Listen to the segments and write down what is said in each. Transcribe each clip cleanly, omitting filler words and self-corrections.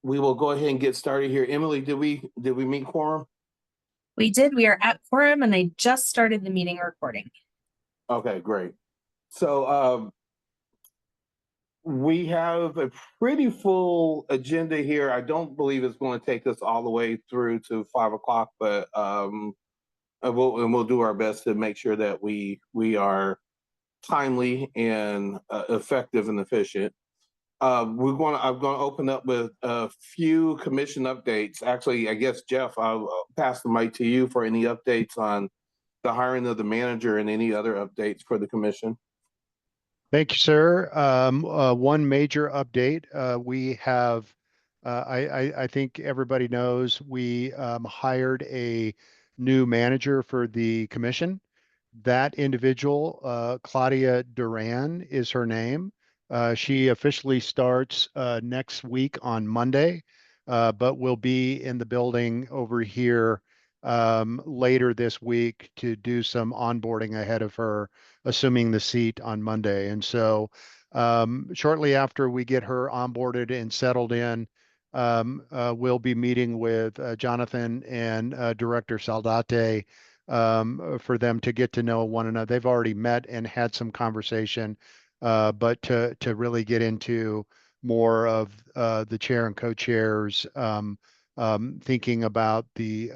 We will go ahead and get started here. Emily, did we meet quorum? We did. We are at quorum and they just started the meeting recording. Okay, great. So we have a pretty full agenda here. I don't believe it's going to take us all the way through to 5 o'clock, but we'll do our best to make sure that we are timely and effective and efficient. I'm going to open up with a few commission updates. Actually, I guess Jeff, I'll pass the mic to you for any updates on the hiring of the manager and any other updates for the commission. Thank you, sir. One major update. We have, I think everybody knows, we hired a new manager for the commission. That individual, Claudia Duran is her name. She officially starts next week on Monday, but will be in the building over here later this week to do some onboarding ahead of her assuming the seat on Monday. And so shortly after we get her onboarded and settled in, we'll be meeting with Jonathan and Director Saldate for them to get to know one another. They've already met and had some conversation, but to really get into more of the chair and co-chairs thinking about the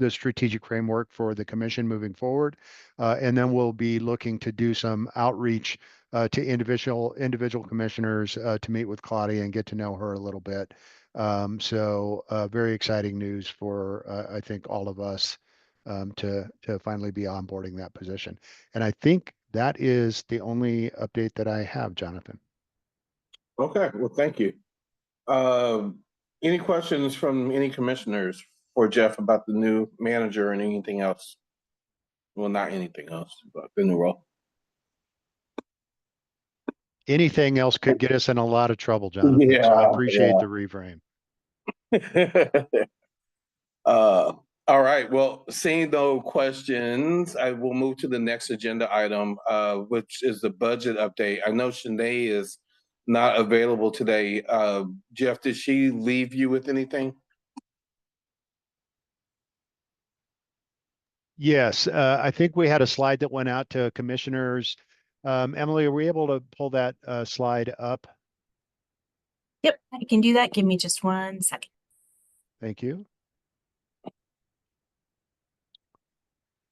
strategic framework for the commission moving forward, and then we'll be looking to do some outreach to individual commissioners to meet with Claudia and get to know her a little bit. So very exciting news for I think all of us to finally be onboarding that position. And I think that is the only update that I have, Jonathan. Okay, well, thank you. Any questions from any commissioners for Jeff about the new manager and anything else? Well, not anything else, but the new role. Anything else could get us in a lot of trouble, Jonathan. Yeah, So I appreciate the reframe. All right. Well, seeing no questions, I will move to the next agenda item, which is the budget update. I know Shanae is not available today. Jeff, did she leave you with anything? Yes, I think we had a slide that went out to commissioners. Emily, are we able to pull that slide up? Yep, I can do that. Give me just 1 second. Thank you.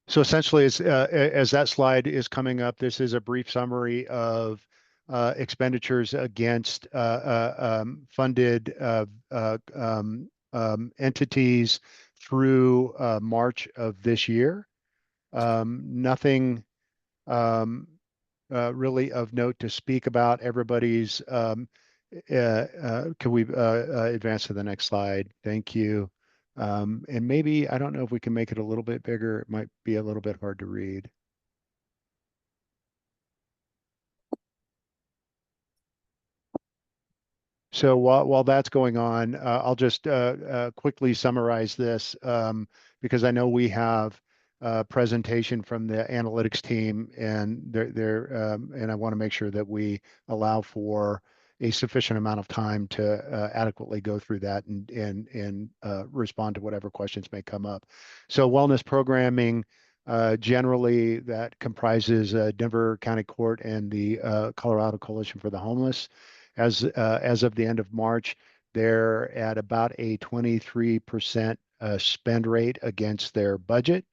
So essentially, as that slide is coming up, this is a brief summary of expenditures against funded entities through March of this year. Nothing really of note to speak about. Everybody's, can we advance to the next slide? Thank you. And maybe, I don't know if we can make it a little bit bigger. It might be a little bit hard to read. So while that's going on, I'll just quickly summarize this because I know we have a presentation from the analytics team, and and I want to make sure that we allow for a sufficient amount of time to adequately go through that and respond to whatever questions may come up. So wellness programming, generally that comprises Denver County Court and the Colorado Coalition for the Homeless. As of the end of March, they're at about a 23% spend rate against their budget.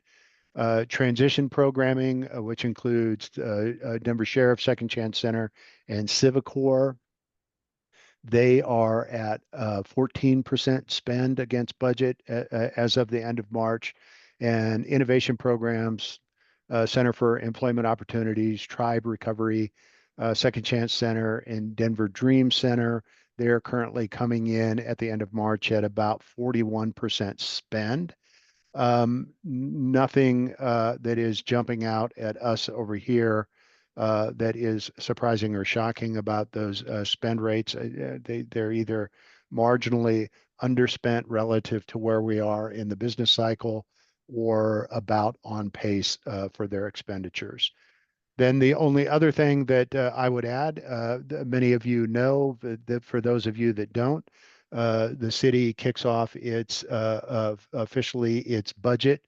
Transition programming, which includes Denver Sheriff, Second Chance Center, and Civicor, they are at 14% spend against budget as of the end of March. And innovation programs, Center for Employment Opportunities, Tribe Recovery, Second Chance Center, and Denver Dream Center, they're currently coming in at the end of March at about 41% spend. Nothing that is jumping out at us over here that is surprising or shocking about those spend rates. They're either marginally underspent relative to where we are in the business cycle or about on pace for their expenditures. Then the only other thing that I would add, many of you know that for those of you that don't, the city kicks off its officially its budget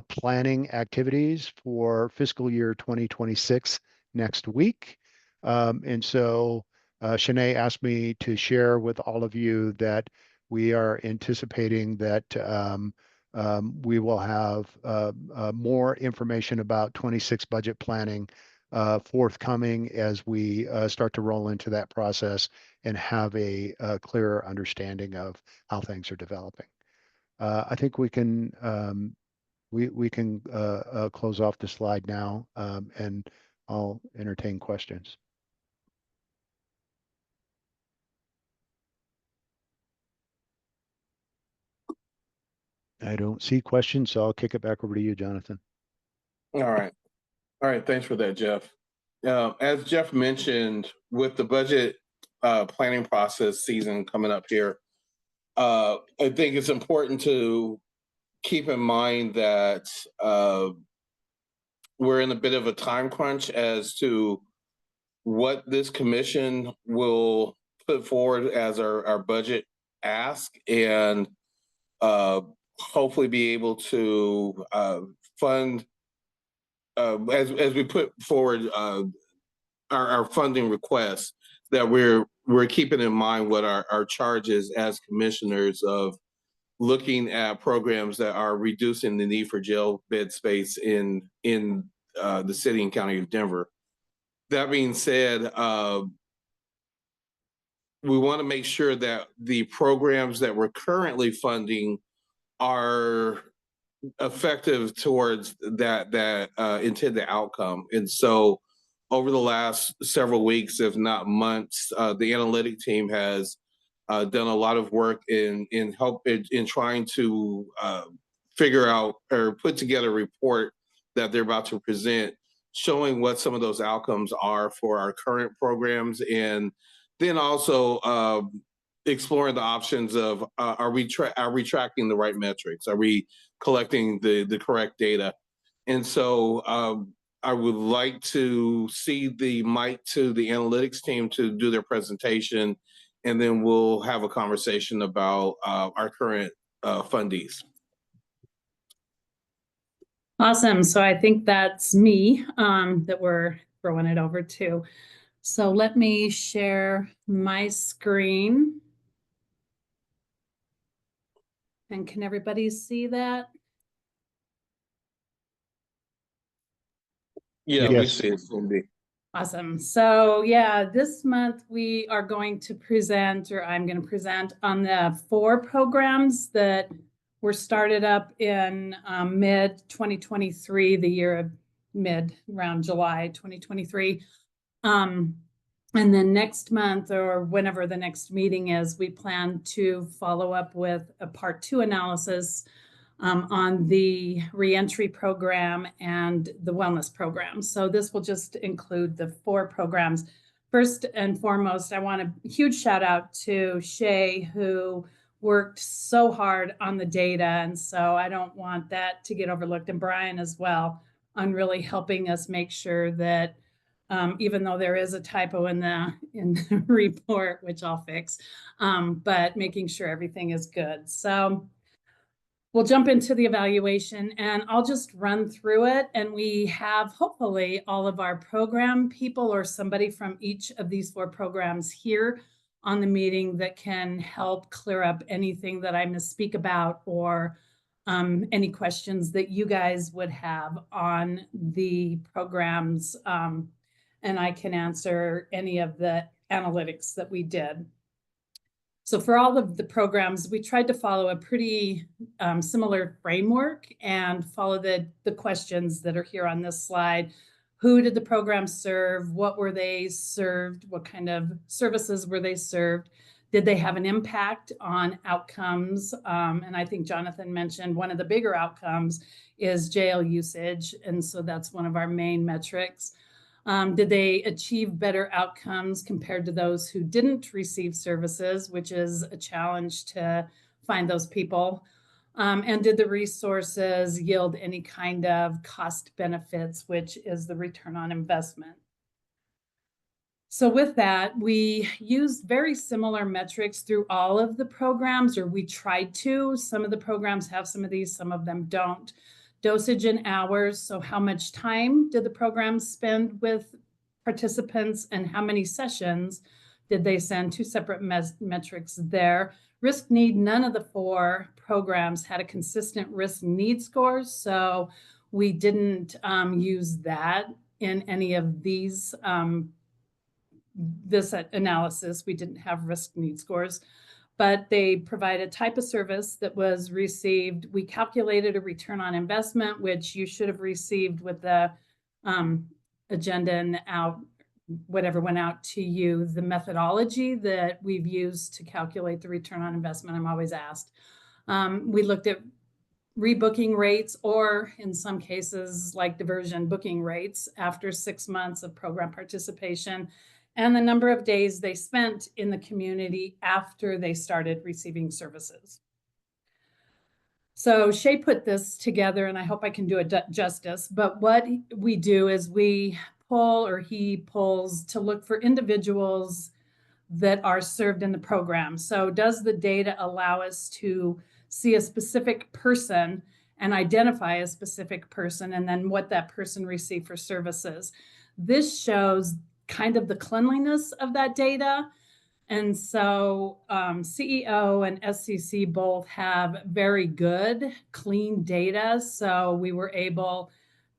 planning activities for fiscal year 2026 next week. And so Shanae asked me to share with all of you that we are anticipating that we will have more information about 26 budget planning forthcoming as we start to roll into that process and have a clearer understanding of how things are developing. I think we can close off the slide now, and I'll entertain questions. I don't see questions, so I'll kick it back over to you, Jonathan. All right. All right. Thanks for that, Jeff. As Jeff mentioned, with the budget planning process season coming up here, I think it's important to keep in mind that we're in a bit of a time crunch as to what this commission will put forward as our budget ask, and hopefully be able to fund as we put forward our funding requests, that we're keeping in mind what our charge is as commissioners of looking at programs that are reducing the need for jail bed space in the city and county of Denver. That being said, we want to make sure that the programs that we're currently funding are effective towards that intended outcome. And so over the last several weeks, if not months, the analytic team has done a lot of work in trying to figure out or put together a report that they're about to present, showing what some of those outcomes are for our current programs, and then also exploring the options of are we tracking the right metrics? Are we collecting the correct data? And so I would like to see the mic to the analytics team to do their presentation, and then we'll have a conversation about our current fundees. Awesome. So I think that's me that we're throwing it over to. So let me share my screen. And can everybody see that? Yeah, Yes. we see it, Cindy. Awesome. So yeah, this month we are going to present, or I'm going to present on the 4 programs that were started up in mid 2023, the year of mid around July 2023. And then next month, or whenever the next meeting is, we plan to follow up with a part 2 analysis on the reentry program and the wellness program. So this will just include the 4 programs. First and foremost, I want a huge shout out to Shay, who worked so hard on the data. And so I don't want that to get overlooked, and Brian as well, on really helping us make sure that even though there is a typo in the report, which I'll fix, but making sure everything is good. So we'll jump into the evaluation, and I'll just run through it. And we have hopefully all of our program people or somebody from each of these 4 programs here on the meeting that can help clear up anything that I misspeak about, or any questions that you guys would have on the programs. And I can answer any of the analytics that we did. So for all of the programs, we tried to follow a pretty similar framework and follow the questions that are here on this slide. Who did the program serve? What were they served? What kind of services were they served? Did they have an impact on outcomes? And I think Jonathan mentioned one of the bigger outcomes is jail usage. And so that's one of our main metrics. Did they achieve better outcomes compared to those who didn't receive services, which is a challenge to find those people? And did the resources yield any kind of cost benefits, which is the return on investment? So with that, we used very similar metrics through all of the programs, or we tried to. Some of the programs have some of these, some of them don't. Dosage in hours, so how much time did the programs spend with participants and how many sessions did they send? Two separate metrics there. Risk need, none of the 4 programs had a consistent risk need score, so we didn't use that in any of these this analysis. We didn't have risk need scores, but they provide a type of service that was received. We calculated a return on investment, which you should have received with the agenda and out, whatever went out to you, the methodology that we've used to calculate the return on investment. I'm always asked. We looked at rebooking rates, or in some cases like diversion booking rates after 6 months of program participation, and the number of days they spent in the community after they started receiving services. So Shay put this together, and I hope I can do it justice, but what we do is we pull, or he pulls, to look for individuals that are served in the program. So does the data allow us to see a specific person and identify a specific person, and then what that person received for services? This shows kind of the cleanliness of that data. And so CEO and SCC both have very good, clean data. So we were able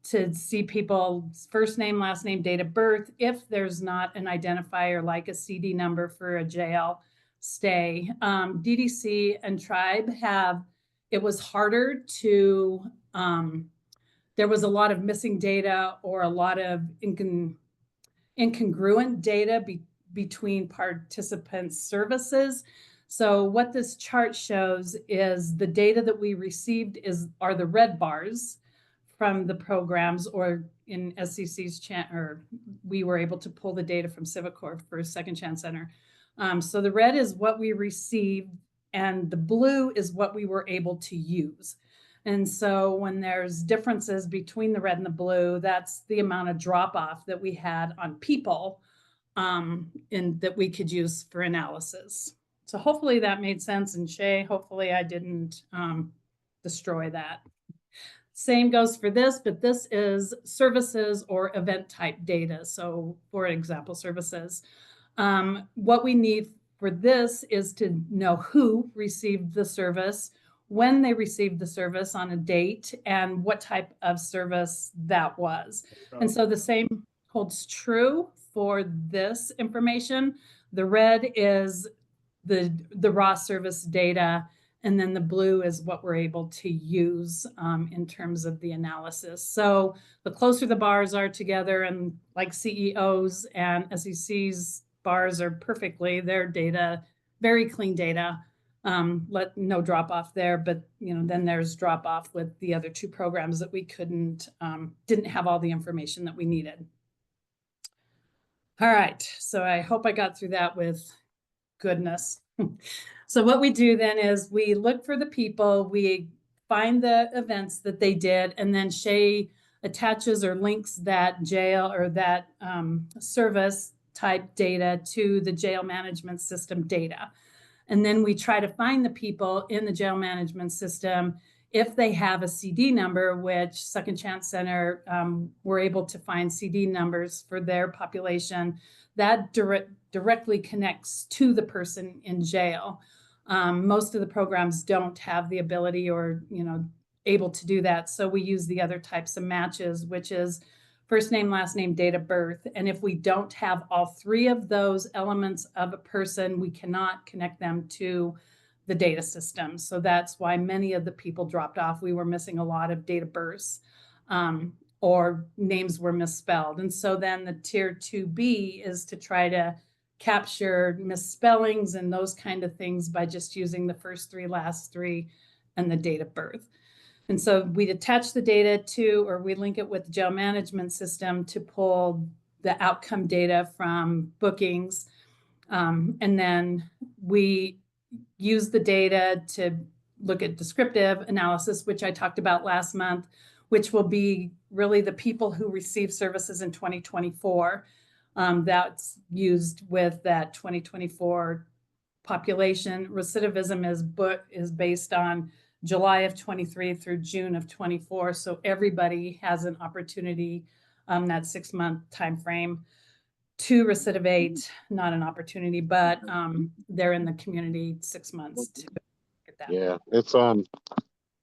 to see people's first name, last name, date of birth, if there's not an identifier like a CD number for a jail stay. DDC and Tribe have, it was harder to, there was a lot of missing data, or a lot of incongruent data between participants' services. So what this chart shows is the data that we received are the red bars from the programs, or in SCC's or we were able to pull the data from Civicor for Second Chance Center. So the red is what we received, and the blue is what we were able to use. And so when there's differences between the red and the blue, that's the amount of drop off that we had on people that we could use for analysis. So hopefully that made sense. And Shay, hopefully I didn't destroy that. Same goes for this, but this is services or event type data. So for example, services. What we need for this is to know who received the service, when they received the service on a date, and what type of service that was. And so the same holds true for this information. The red is the raw service data, and then the blue is what we're able to use in terms of the analysis. So the closer the bars are together, and like CEOs and SEC's bars are perfectly, their data, very clean data. No drop off there, but then there's drop off with the other 2 programs that we didn't have all the information that we needed. All right, so I hope I got through that with goodness. So what we do then is we look for the people, we find the events that they did, and then Shay attaches or links that jail or that service type data to the jail management system data. And then we try to find the people in the jail management system if they have a CD number, which Second Chance Center were able to find CD numbers for their population that directly connects to the person in jail. Most of the programs don't have the ability or able to do that. So we use the other types of matches, which is first name, last name, date of birth. And if we don't have all 3 of those elements of a person, we cannot connect them to the data system. So that's why many of the people dropped off. We were missing a lot of date of births, or names were misspelled. And so then the tier 2B is to try to capture misspellings and those kind of things by just using the first 3, last 3, and the date of birth. And so we'd attach the data to, or we link it with the jail management system to pull the outcome data from bookings. And then we use the data to look at descriptive analysis, which I talked about last month, which will be really the people who receive services in 2024. That's used with that 2024 population. Recidivism is based on July of 23 through June of 24. So everybody has an opportunity, that 6-month time frame, to recidivate, not an opportunity, but they're in the community 6 months to get that. Yeah, it's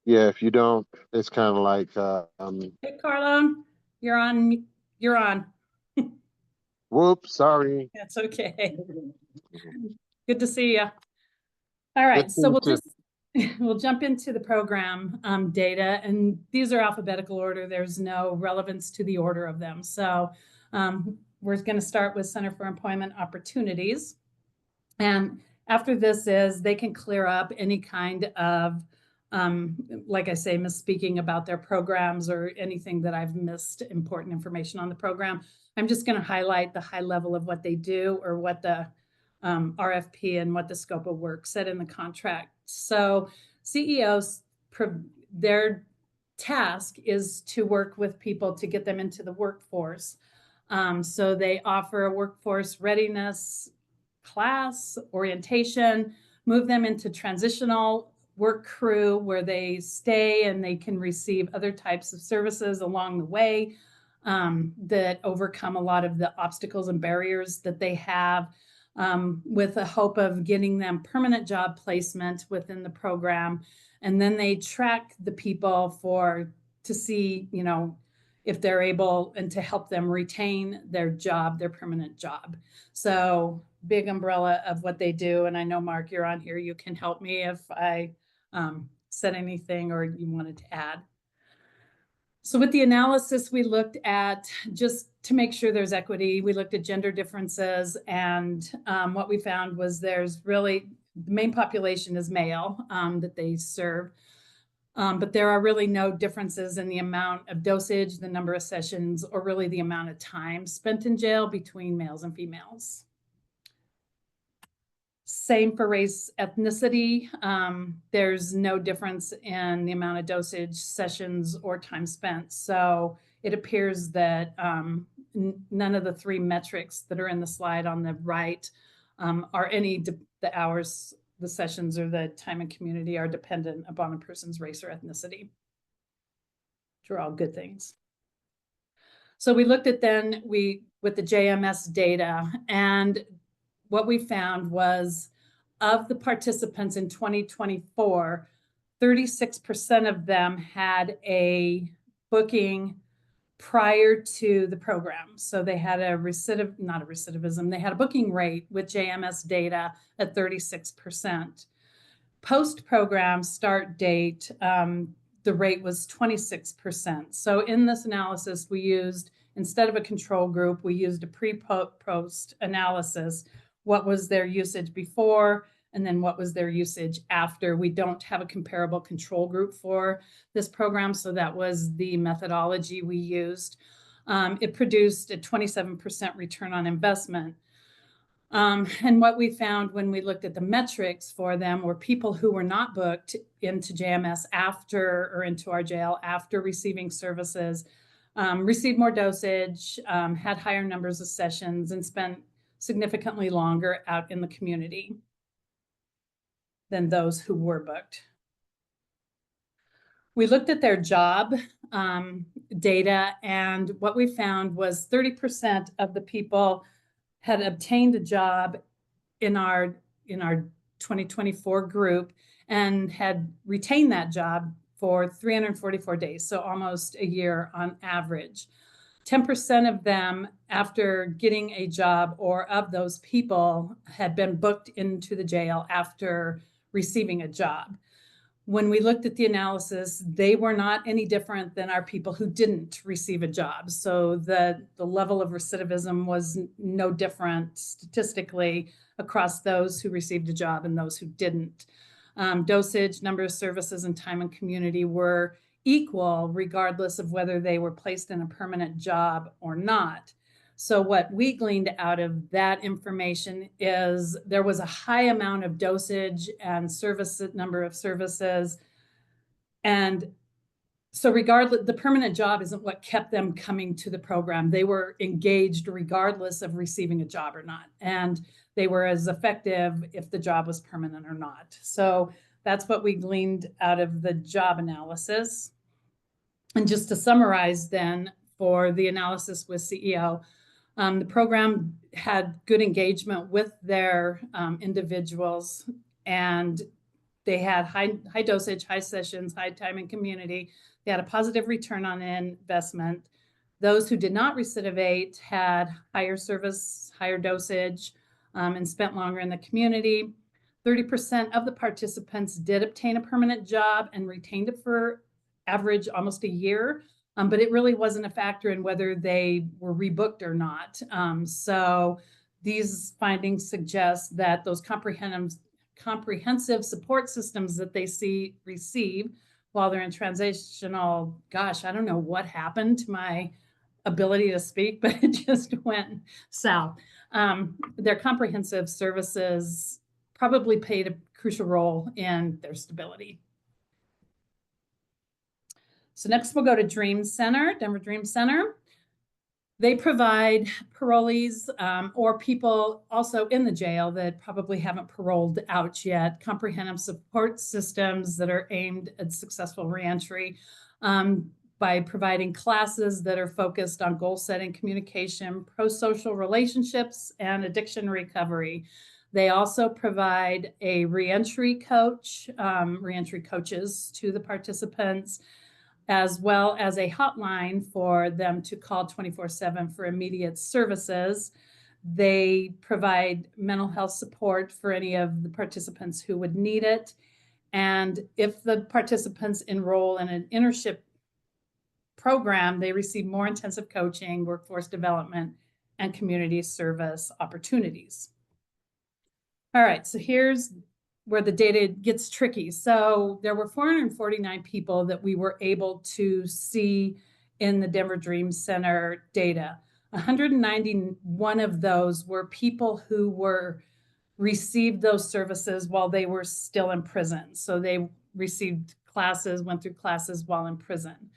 yeah, if you don't, it's kind of like Hey, Carlone, you're on. You're on. whoops, sorry. That's okay. Good to see you. All right, so we'll just we'll jump into the program data, and these are alphabetical order. There's no relevance to the order of them. So we're going to start with Center for Employment Opportunities. And after this is, they can clear up any kind of, like I say, misspeaking about their programs or anything that I've missed important information on the program. I'm just going to highlight the high level of what they do, or what the RFP and what the scope of work said in the contract. So CEOs, their task is to work with people to get them into the workforce. So they offer a workforce readiness class, orientation, move them into transitional work crew where they stay and they can receive other types of services along the way that overcome a lot of the obstacles and barriers that they have, with the hope of getting them permanent job placement within the program. And then they track the people to see, if they're able, and to help them retain their job, their permanent job. So big umbrella of what they do. And I know, Mark, you're on here. You can help me if I said anything or you wanted to add. So with the analysis, we looked at, just to make sure there's equity, we looked at gender differences. And what we found was there's really, the main population is male that they serve. But there are really no differences in the amount of dosage, the number of sessions, or really the amount of time spent in jail between males and females. Same for race, ethnicity. There's no difference in the amount of dosage, sessions, or time spent. So it appears that none of the 3 metrics that are in the slide on the right are any, the hours, the sessions, or the time and community are dependent upon a person's race or ethnicity, which are all good things. So we looked at with the JMS data, and what we found was, of the participants in 2024, 36% of them had a booking prior to the program. So they had not a recidivism, they had a booking rate with JMS data at 36%. Post-program start date, the rate was 26%. So in this analysis, we used, instead of a control group, we used a pre-post analysis. What was their usage before, and then what was their usage after. We don't have a comparable control group for this program, so that was the methodology we used. It produced a 27% return on investment. And what we found when we looked at the metrics for them were people who were not booked into JMS after, or into our jail after receiving services, received more dosage, had higher numbers of sessions, and spent significantly longer out in the community than those who were booked. We looked at their job data, and what we found was 30% of the people had obtained a job in our 2024 group and had retained that job for 344 days, so almost a year on average. 10% of them, after getting a job, or of those people, had been booked into the jail after receiving a job. When we looked at the analysis, they were not any different than our people who didn't receive a job. So the level of recidivism was no different statistically across those who received a job and those who didn't. Dosage, number of services, and time and community were equal regardless of whether they were placed in a permanent job or not. So what we gleaned out of that information is there was a high amount of dosage and number of services. And so regardless, the permanent job isn't what kept them coming to the program. They were engaged regardless of receiving a job or not. And they were as effective if the job was permanent or not. So that's what we gleaned out of the job analysis. And just to summarize then, for the analysis with CEO, the program had good engagement with their individuals, and they had high dosage, high sessions, high time in community. They had a positive return on investment. Those who did not recidivate had higher service, higher dosage, and spent longer in the community. 30% of the participants did obtain a permanent job and retained it for average almost a year. But it really wasn't a factor in whether they were rebooked or not. So these findings suggest that those comprehensive support systems that they receive while they're in transitional, gosh, I don't know what happened to my ability to speak, but it just went south. Their comprehensive services probably played a crucial role in their stability. So next we'll go to Dream Center, Denver Dream Center. They provide parolees or people also in the jail that probably haven't paroled out yet, comprehensive support systems that are aimed at successful reentry by providing classes that are focused on goal setting, communication, pro-social relationships, and addiction recovery. They also provide a reentry coach, reentry coaches to the participants, as well as a hotline for them to call 24/7 for immediate services. They provide mental health support for any of the participants who would need it. And if the participants enroll in an internship program, they receive more intensive coaching, workforce development, and community service opportunities. All right, so here's where the data gets tricky. So there were 449 people that we were able to see in the Denver Dream Center data. 191 of those were people who received those services while they were still in prison. So they received classes, went through classes while in prison.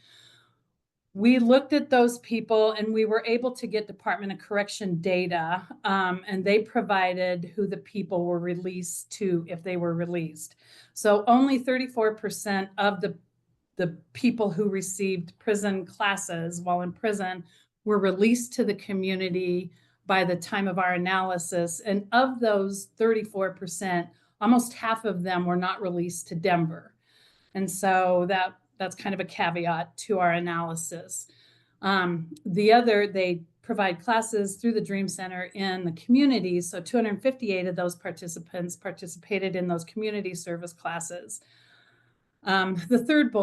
We looked at those people and we were able to get Department of Correction data, and they provided who the people were released to if they were released. So only 34% of the people who received prison classes while in prison were released to the community by the time of our analysis. And of those 34%, almost half of them were not released to Denver. And so that's kind of a caveat to our analysis. They provide classes through the Dream Center in the community. So 258 of those participants participated in those community service classes. The third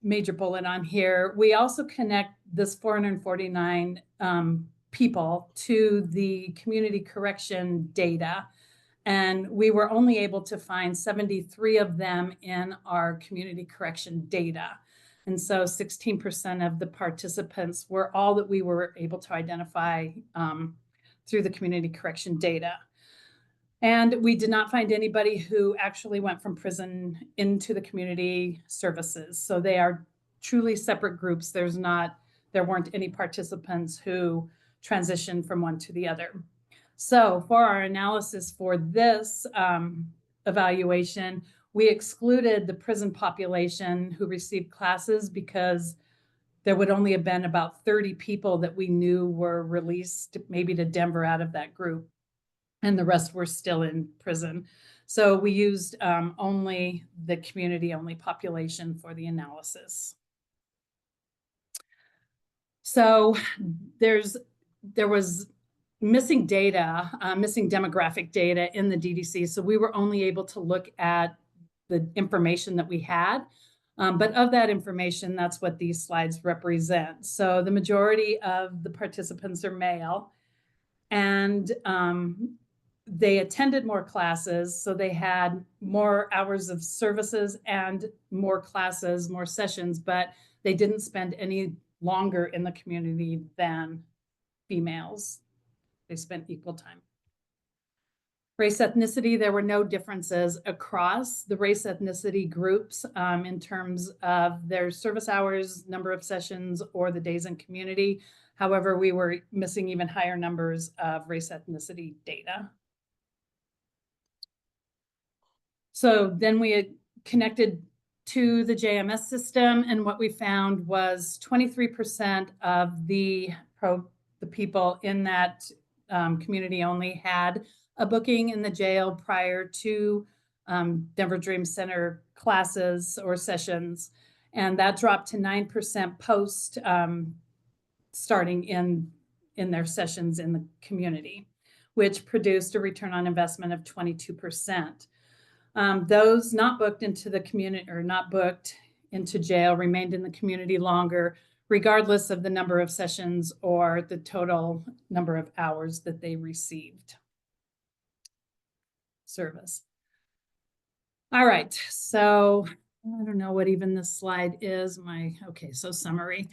major bullet on here, we also connect this 449 people to the community correction data. And we were only able to find 73 of them in our community correction data. And so 16% of the participants were all that we were able to identify through the community correction data. And we did not find anybody who actually went from prison into the community services. So they are truly separate groups. There weren't any participants who transitioned from one to the other. So for our analysis for this evaluation, we excluded the prison population who received classes because there would only have been about 30 people that we knew were released maybe to Denver out of that group, and the rest were still in prison. So we used only the community-only population for the analysis. So there was missing data, missing demographic data in the DDC. So we were only able to look at the information that we had. But of that information, that's what these slides represent. So the majority of the participants are male, and they attended more classes. So they had more hours of services and more classes, more sessions, but they didn't spend any longer in the community than females. They spent equal time. Race ethnicity, there were no differences across the race ethnicity groups in terms of their service hours, number of sessions, or the days in community. However, we were missing even higher numbers of race ethnicity data. So then we had connected to the JMS system, and what we found was 23% of the people in that community only had a booking in the jail prior to Denver Dream Center classes or sessions, and that dropped to 9% post starting in their sessions in the community, which produced a return on investment of 22%. Those not booked into the community or not booked into jail remained in the community longer, regardless of the number of sessions or the total number of hours that they received service. All right, so I don't know what even this slide is. Okay, so summary.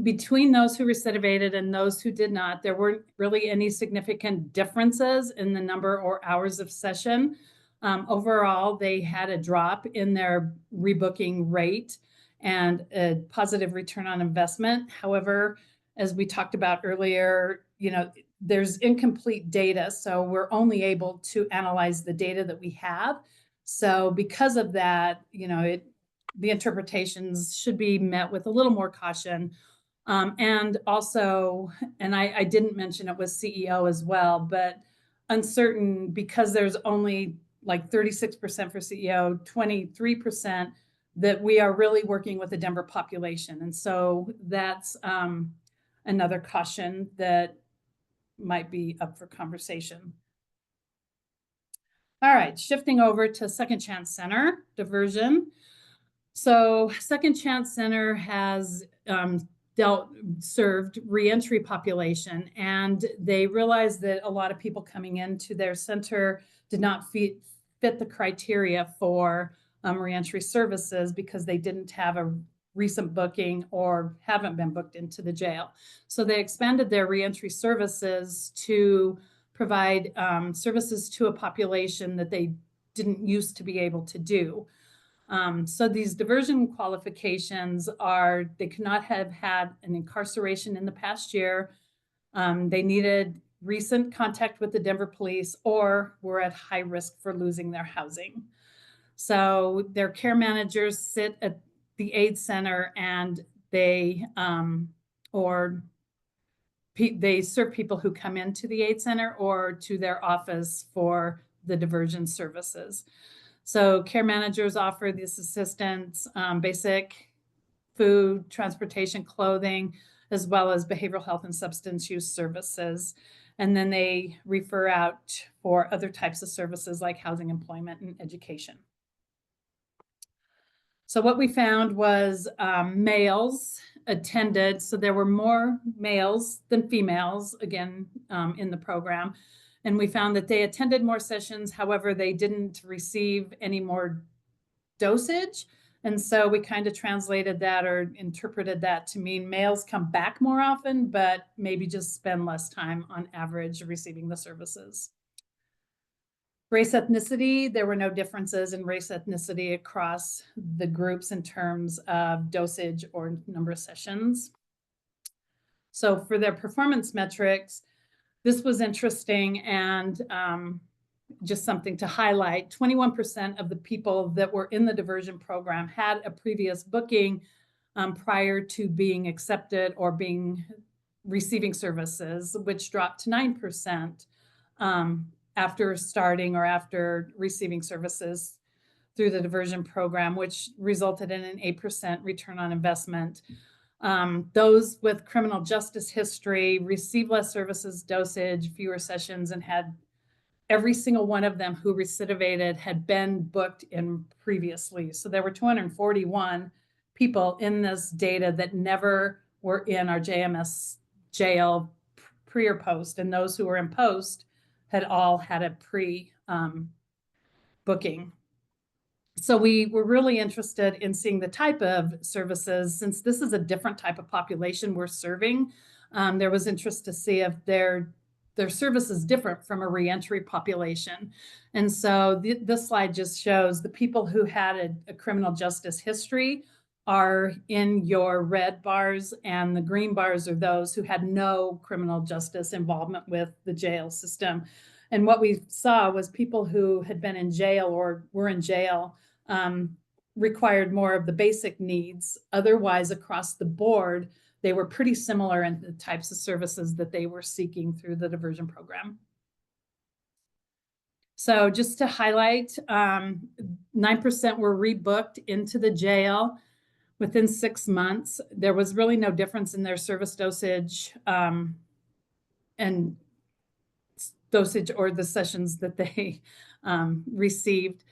Between those who recidivated and those who did not, there weren't really any significant differences in the number or hours of session. Overall, they had a drop in their rebooking rate and a positive return on investment. However, as we talked about earlier, there's incomplete data, so we're only able to analyze the data that we have. So because of that, the interpretations should be met with a little more caution. And also, and I didn't mention it was CEO as well, but uncertain because there's only like 36% for CEO, 23% that we are really working with the Denver population. And so that's another caution that might be up for conversation. All right, shifting over to Second Chance Center diversion. So Second Chance Center has served reentry population, and they realized that a lot of people coming into their center did not fit the criteria for reentry services because they didn't have a recent booking or haven't been booked into the jail. So they expanded their reentry services to provide services to a population that they didn't used to be able to do. So these diversion qualifications are, they could not have had an incarceration in the past year. They needed recent contact with the Denver police or were at high risk for losing their housing. So their care managers sit at the aid center and they serve people who come into the aid center or to their office for the diversion services. So care managers offer this assistance, basic food, transportation, clothing, as well as behavioral health and substance use services. And then they refer out for other types of services like housing, employment, and education. So what we found was males attended. So there were more males than females, again, in the program. And we found that they attended more sessions. However, they didn't receive any more dosage. And so we kind of translated that or interpreted that to mean males come back more often, but maybe just spend less time on average receiving the services. Race ethnicity, there were no differences in race ethnicity across the groups in terms of dosage or number of sessions. So for their performance metrics, this was interesting and just something to highlight. 21% of the people that were in the diversion program had a previous booking prior to being accepted or receiving services, which dropped to 9% after starting or after receiving services through the diversion program, which resulted in an 8% return on investment. Those with criminal justice history received less services, dosage, fewer sessions, and had every single one of them who recidivated had been booked in previously. So there were 241 people in this data that never were in our JMS jail pre or post, and those who were in post had all had a pre-booking. So we were really interested in seeing the type of services, since this is a different type of population we're serving. There was interest to see if their service is different from a reentry population. And so this slide just shows the people who had a criminal justice history are in your red bars, and the green bars are those who had no criminal justice involvement with the jail system. And what we saw was people who had been in jail or were in jail required more of the basic needs. Otherwise, across the board, they were pretty similar in the types of services that they were seeking through the diversion program. So just to highlight, 9% were rebooked into the jail within 6 months. There was really no difference in their service dosage and dosage or the sessions that they received.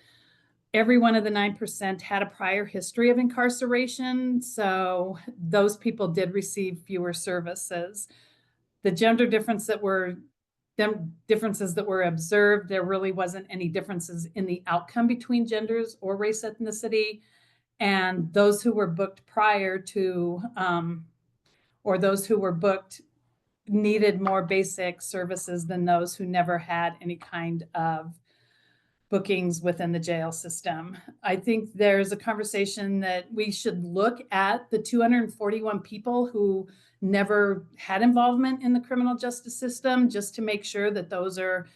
Every one of the 9% had a prior history of incarceration, so those people did receive fewer services. The gender differences that were observed, there really wasn't any differences in the outcome between genders or race ethnicity. And those who were booked prior to, or those who were booked needed more basic services than those who never had any kind of bookings within the jail system. I think there's a conversation that we should look at the 241 people who never had involvement in the criminal justice system, just to make sure that those are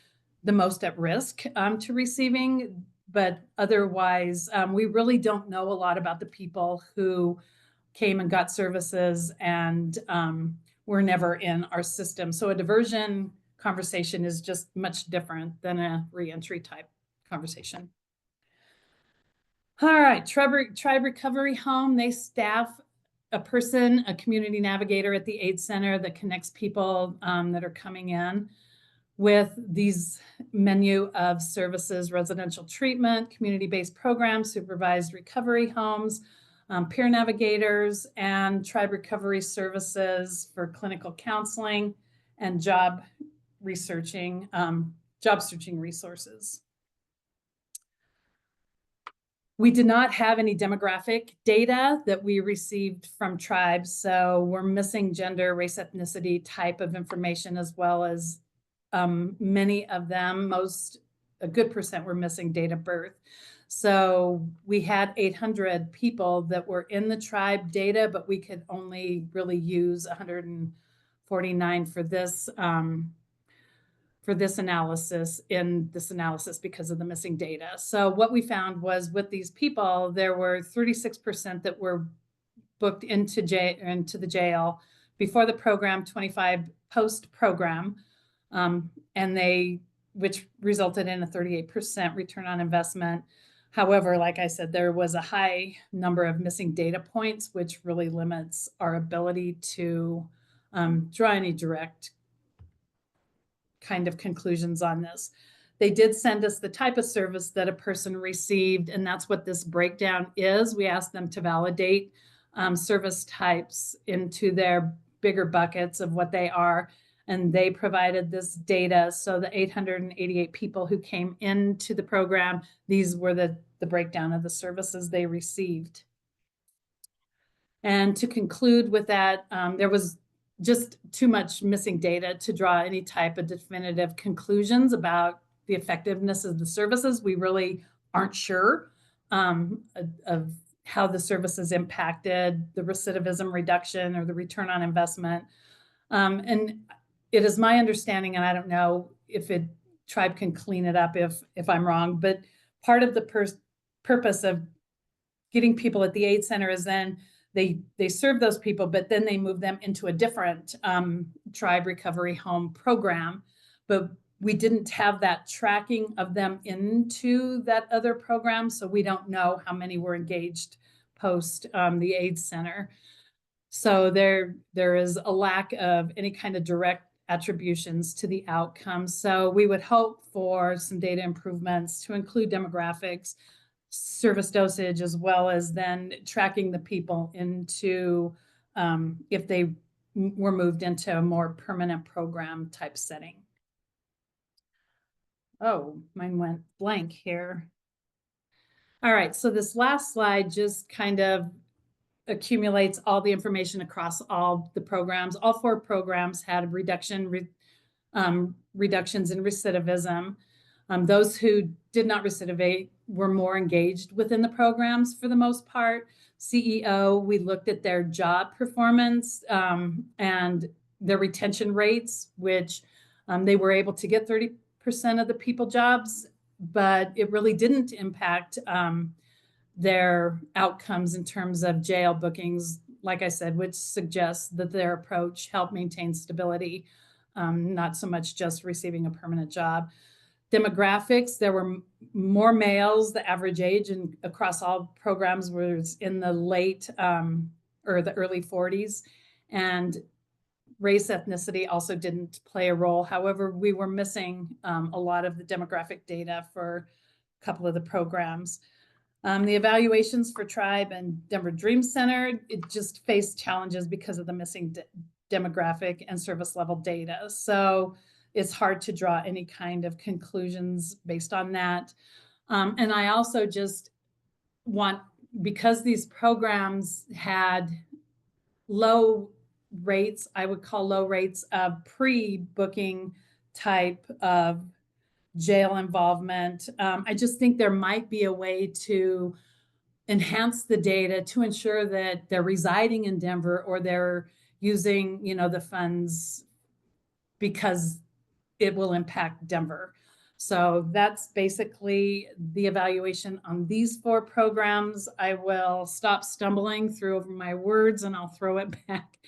the most at risk to receiving. But otherwise, we really don't know a lot about the people who came and got services and were never in our system. So a diversion conversation is just much different than a reentry type conversation. All right, Tribe Recovery Home, they staff a person, a community navigator at the aid center that connects people that are coming in with these menu of services: residential treatment, community-based programs, supervised recovery homes, peer navigators, and tribe recovery services for clinical counseling and job searching resources. We did not have any demographic data that we received from tribes, so we're missing gender, race, ethnicity type of information, as well as many of them, a good percent were missing date of birth. So we had 800 people that were in the tribe data, but we could only really use 149 for this analysis because of the missing data. So what we found was with these people, there were 36% that were booked into the jail before the program, 25 post-program, which resulted in a 38% return on investment. However, like I said, there was a high number of missing data points, which really limits our ability to draw any direct kind of conclusions on this. They did send us the type of service that a person received, and that's what this breakdown is. We asked them to validate service types into their bigger buckets of what they are, and they provided this data. So the 888 people who came into the program, these were the breakdown of the services they received. And to conclude with that, there was just too much missing data to draw any type of definitive conclusions about the effectiveness of the services. We really aren't sure of how the services impacted the recidivism reduction or the return on investment. And it is my understanding, and I don't know if tribe can clean it up if I'm wrong, but part of the purpose of getting people at the aid center is then they serve those people, but then they move them into a different tribe recovery home program. But we didn't have that tracking of them into that other program, so we don't know how many were engaged post the aid center. So there is a lack of any kind of direct attributions to the outcome. So we would hope for some data improvements to include demographics, service dosage, as well as then tracking the people into if they were moved into a more permanent program type setting. Oh, mine went blank here. All right, so this last slide just kind of accumulates all the information across all the programs. All 4 programs had reductions in recidivism. Those who did not recidivate were more engaged within the programs for the most part. CEO, we looked at their job performance and their retention rates, which they were able to get 30% of the people jobs, but it really didn't impact their outcomes in terms of jail bookings, like I said, which suggests that their approach helped maintain stability, not so much just receiving a permanent job. Demographics, there were more males. The average age across all programs was in the late or the early 40s. And race, ethnicity also didn't play a role. However, we were missing a lot of the demographic data for a couple of the programs. The evaluations for Tribe and Denver Dream Center, it just faced challenges because of the missing demographic and service level data. So it's hard to draw any kind of conclusions based on that. And I also just want, because these programs had low rates, I would call low rates of pre-booking type of jail involvement. I just think there might be a way to enhance the data to ensure that they're residing in Denver or they're using, the funds because it will impact Denver. So that's basically the evaluation on these 4 programs. I will stop stumbling through over my words and I'll throw it back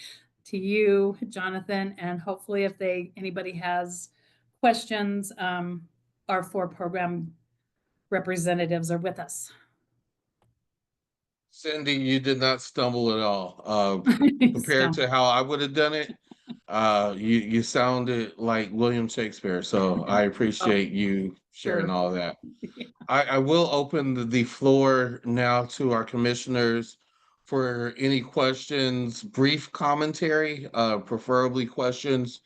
to you, Jonathan. And hopefully if anybody has questions, our 4 program representatives are with us. Cindy, you did not stumble at all. Compared to how I would have done it, you sounded like William Shakespeare. So I appreciate you sharing all that. I will open the floor now to our commissioners for any questions, brief commentary, preferably questions.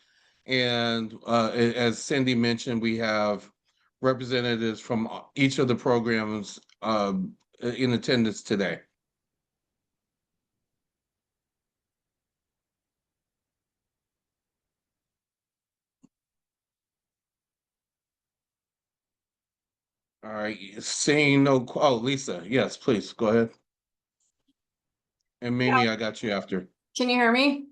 And as Cindy mentioned, we have representatives from each of the programs in attendance today. All right, seeing no, Lisa, yes, please, go ahead. And Mimi, I got you after. Can you hear me?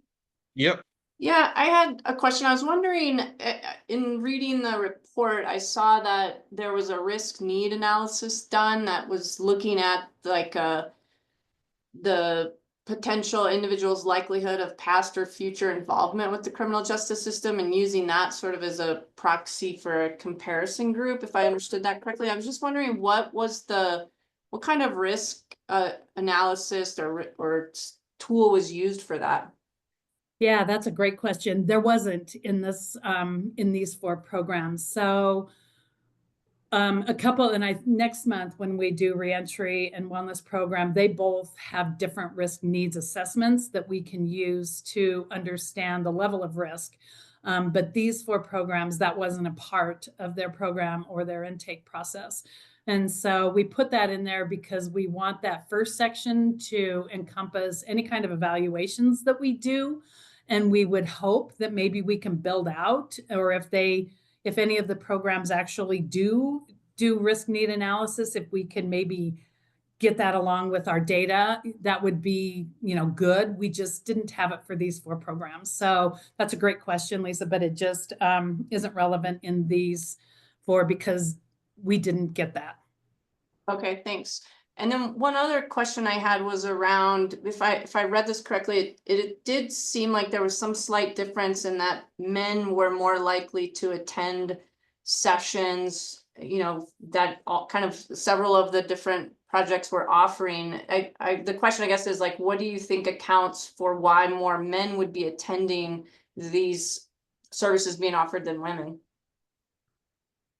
Yep. Yeah, I had a question. I was wondering, in reading the report, I saw that there was a risk need analysis done that was looking at like the potential individual's likelihood of past or future involvement with the criminal justice system and using that sort of as a proxy for a comparison group, if I understood that correctly. I was just wondering what kind of risk analysis or tool was used for that? Yeah, that's a great question. There wasn't in this in these 4 programs. So a couple, and next month when we do reentry and wellness program, they both have different risk needs assessments that we can use to understand the level of risk. But these 4 programs, that wasn't a part of their program or their intake process. And so we put that in there because we want that first section to encompass any kind of evaluations that we do. And we would hope that maybe we can build out, or if any of the programs actually do risk need analysis, if we can maybe get that along with our data, that would be, good. We just didn't have it for these 4 programs. So that's a great question, Lisa, but it just isn't relevant in these 4 because we didn't get that. Okay, thanks. And then one other question I had was around, if I read this correctly, it did seem like there was some slight difference in that men were more likely to attend sessions, that all kind of several of the different projects were offering. The question, I guess, is like, what do you think accounts for why more men would be attending these services being offered than women?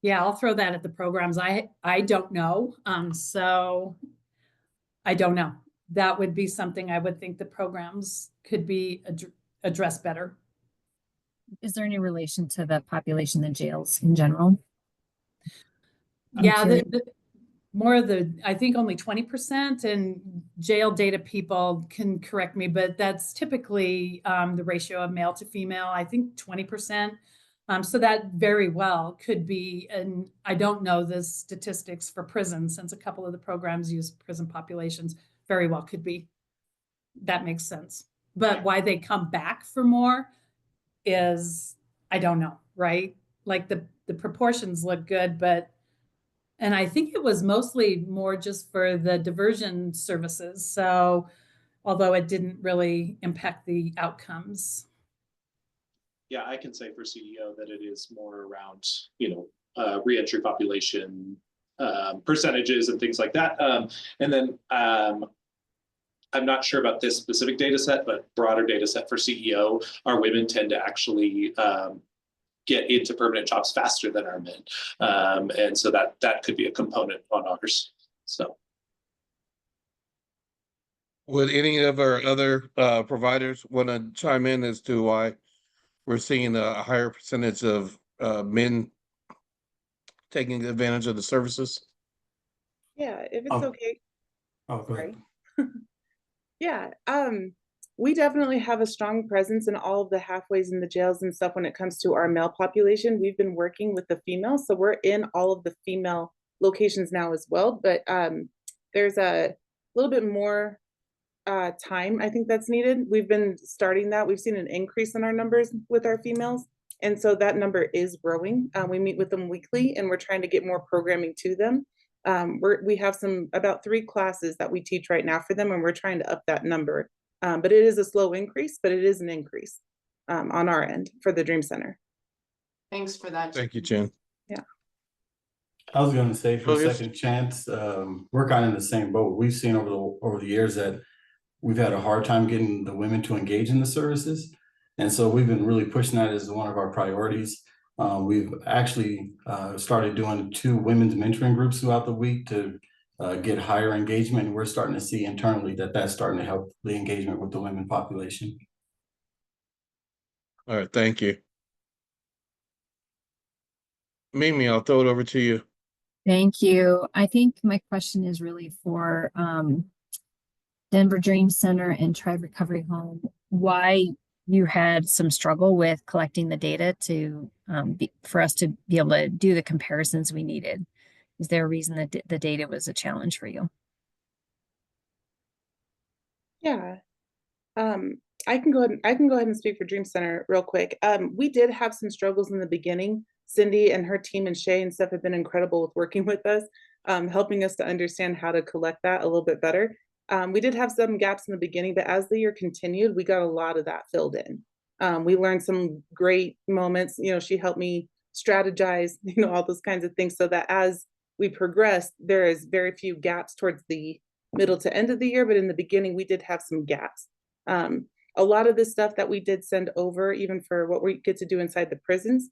Yeah, I'll throw that at the programs. I don't know. So I don't know. That would be something I would think the programs could be addressed better. Is there any relation to the population in jails in general? Yeah, more of the, I think only 20%, and jail data people can correct me, but that's typically the ratio of male to female, I think 20%. So that very well could be, and I don't know the statistics for prisons since a couple of the programs use prison populations, very well could be. That makes sense. But why they come back for more is, I don't know, right? Like the proportions look good, but, and I think it was mostly more just for the diversion services. So although it didn't really impact the outcomes. Yeah, I can say for CEO that it is more around, reentry population percentages and things like that. And then I'm not sure about this specific data set, but broader data set for CEO, our women tend to actually get into permanent jobs faster than our men. And so that could be a component on ours. So. Would any of our other providers want to chime in as to why we're seeing a higher percentage of men taking advantage of the services? Yeah, if it's Oh. okay. Oh, go ahead. Sorry. Yeah, we definitely have a strong presence in all of the halfways in the jails and stuff when it comes to our male population. We've been working with the females, so we're in all of the female locations now as well. But there's a little bit more time I think that's needed. We've been starting that. We've seen an increase in our numbers with our females, and so that number is growing. We meet with them weekly, and we're trying to get more programming to them. We have about 3 classes that we teach right now for them, and we're trying to up that number. But it is a slow increase, but it is an increase on our end for the Dream Center. Thanks for that. Thank you, Jen. Yeah. I was going to say for Julius? Second Chance, we're kind of in the same boat. We've seen over the years that we've had a hard time getting the women to engage in the services. And so we've been really pushing that as one of our priorities. We've actually started doing 2 women's mentoring groups throughout the week to get higher engagement. And we're starting to see internally that that's starting to help the engagement with the women population. All right, thank you. Mimi, I'll throw it over to you. Thank you. I think my question is really for Denver Dream Center and Tribe Recovery Home. Why you had some struggle with collecting the data to for us to be able to do the comparisons we needed? Is there a reason that the data was a challenge for you? Yeah. I can go ahead and speak for Dream Center real quick. We did have some struggles in the beginning. Cindy and her team and Shay and stuff have been incredible with working with us, helping us to understand how to collect that a little bit better. We did have some gaps in the beginning, but as the year continued, we got a lot of that filled in. We learned some great moments. She helped me strategize, all those kinds of things, so that as we progressed, there is very few gaps towards the middle to end of the year, but in the beginning, we did have some gaps. A lot of the stuff that we did send over, even for what we get to do inside the prisons,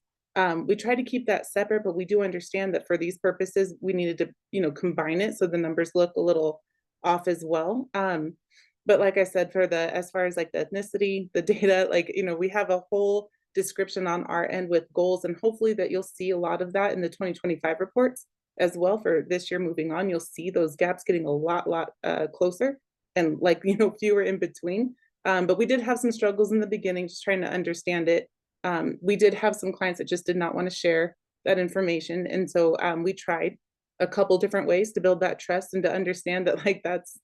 we try to keep that separate, but we do understand that for these purposes, we needed to, combine it so the numbers look a little off as well. But like I said, as far as like the ethnicity, the data, we have a whole description on our end with goals, and hopefully that you'll see a lot of that in the 2025 reports as well. For this year moving on, you'll see those gaps getting a lot closer and fewer in between. But we did have some struggles in the beginning, just trying to understand it. We did have some clients that just did not want to share that information. And so we tried a couple different ways to build that trust and to understand that that's,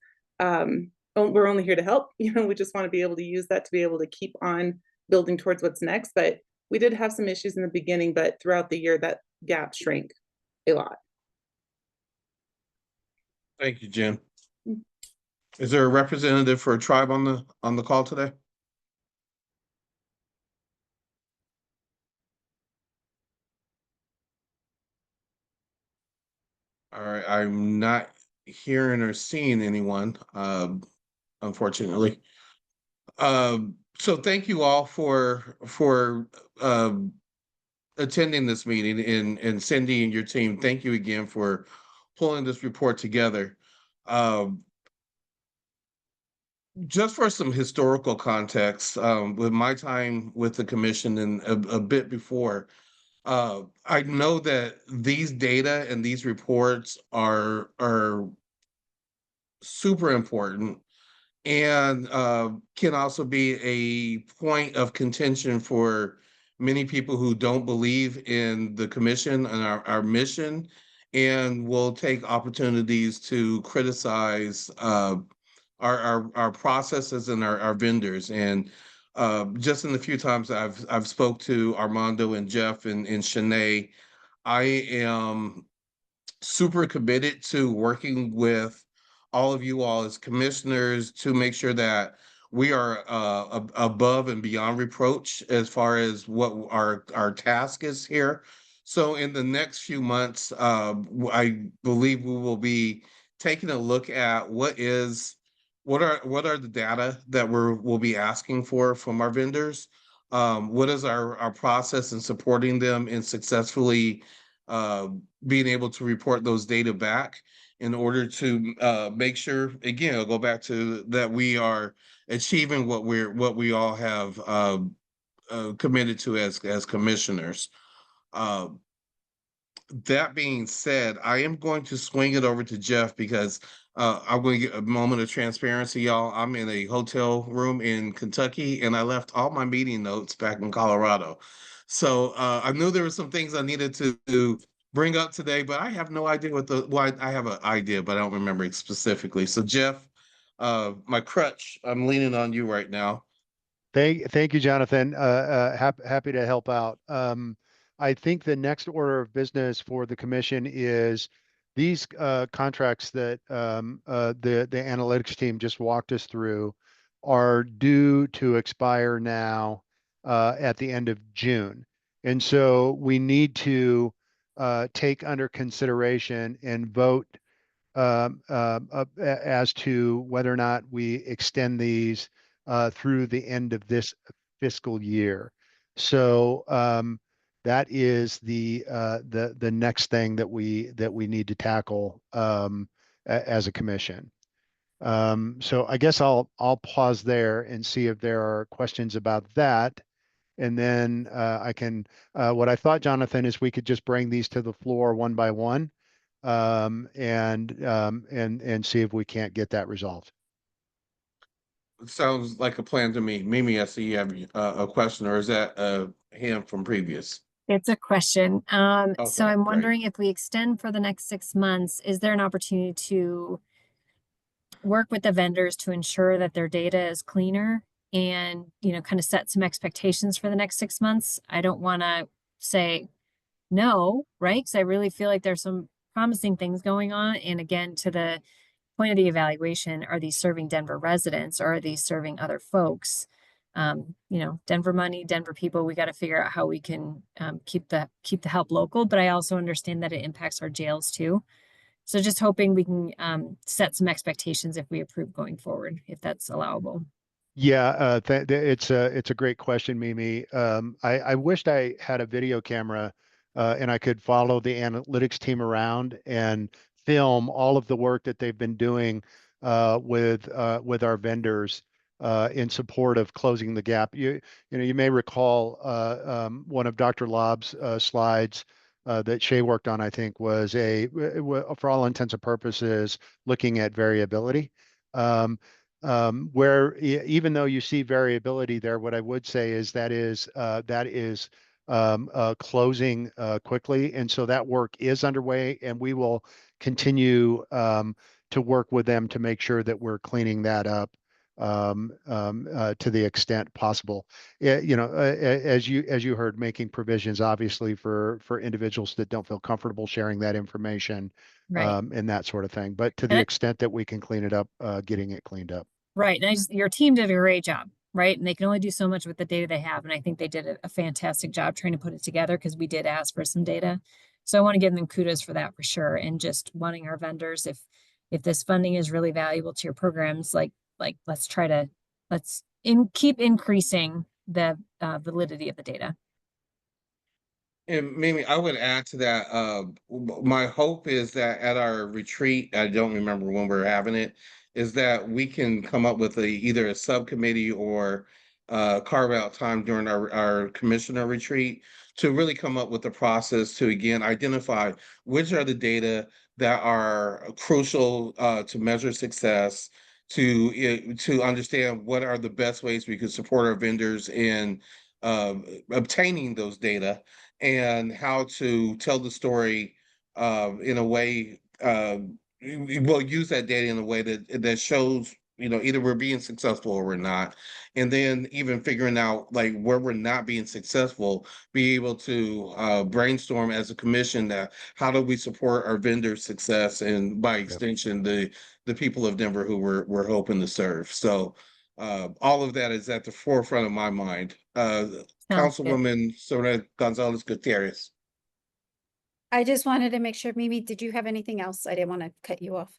we're only here to help. We just want to be able to use that to be able to keep on building towards what's next. But we did have some issues in the beginning, but throughout the year, that gap shrank a lot. Thank you, Jen. Is there a representative for a tribe on the call today? All right, I'm not hearing or seeing anyone, unfortunately. So thank you all for attending this meeting, and Cindy and your team, thank you again for pulling this report together. Just for some historical context, with my time with the commission and a bit before, I know that these data and these reports are super important and can also be a point of contention for many people who don't believe in the commission and our mission, and will take opportunities to criticize our processes and our vendors. And just in the few times I've spoke to Armando and Jeff and Shanae, I am super committed to working with all of you all as commissioners to make sure that we are above and beyond reproach as far as what our task is here. So in the next few months, I believe we will be taking a look at what are the data that we'll be asking for from our vendors. What is our process in supporting them in successfully uh, being able to report those data back in order to make sure, again, I'll go back to that we are achieving what we all have committed to as commissioners. Uh, that being said, I am going to swing it over to Jeff because I'm going to get a moment of transparency, y'all. I'm in a hotel room in Kentucky and I left all my meeting notes back in Colorado. So I knew there were some things I needed to bring up today, but I have no idea well, I have an idea, but I don't remember it specifically. So Jeff, my crutch, I'm leaning on you right now. Thank you, Jonathan. Happy to help out. I think the next order of business for the commission is these contracts that the analytics team just walked us through are due to expire now at the end of June. And so we need to take under consideration and vote as to whether or not we extend these through the end of this fiscal year. So that is the next thing that we need to tackle as a commission. So I guess I'll pause there and see if there are questions about that. And then I can, what I thought, Jonathan, is we could just bring these to the floor one by one and see if we can't get that resolved. Sounds like a plan to me. Mimi, I see you have a question, or is that a hand from previous? It's a question. So Okay, I'm great. wondering if we extend for the next 6 months, is there an opportunity to work with the vendors to ensure that their data is cleaner and, kind of set some expectations for the next 6 months? I don't want to say no, right? Because I really feel like there's some promising things going on. And again, to the point of the evaluation, are these serving Denver residents or are these serving other folks? Denver money, Denver people, we got to figure out how we can keep the help local, but I also understand that it impacts our jails too. So just hoping we can set some expectations if we approve going forward, if that's allowable. Yeah, it's a great question, Mimi. I wished I had a video camera and I could follow the analytics team around and film all of the work that they've been doing with our vendors in support of closing the gap. You may recall one of Dr. Lobb's slides that Shay worked on, I think, was for all intents and purposes, looking at variability. Where even though you see variability there, what I would say is that is closing quickly, and so that work is underway, and we will continue to work with them to make sure that we're cleaning that up to the extent possible. As you heard, making provisions obviously for individuals that don't feel comfortable sharing that information, Right. and that sort of thing. But to the extent that we can clean it up, getting it cleaned up. Right. And your team did a great job, right? And they can only do so much with the data they have. And I think they did a fantastic job trying to put it together because we did ask for some data. So I want to give them kudos for that for sure. And just wanting our vendors, if this funding is really valuable to your programs, let's keep increasing the validity of the data. And Mimi, I would add to that. My hope is that at our retreat, I don't remember when we're having it, is that we can come up with either a subcommittee or carve out time during our commissioner retreat to really come up with a process to, again, identify which are the data that are crucial to measure success, to understand what are the best ways we could support our vendors in obtaining those data, and how to tell the story in a way. We'll use that data in a way that shows, either we're being successful or we're not, and then even figuring out like where we're not being successful, be able to brainstorm as a commission that how do we support our vendors' success, and by extension the people of Denver who we're hoping to serve. So all of that is at the forefront of my mind. Sounds good. Councilwoman Soraya Gonzalez Gutierrez. I just wanted to make sure, Mimi, did you have anything else? I didn't want to cut you off.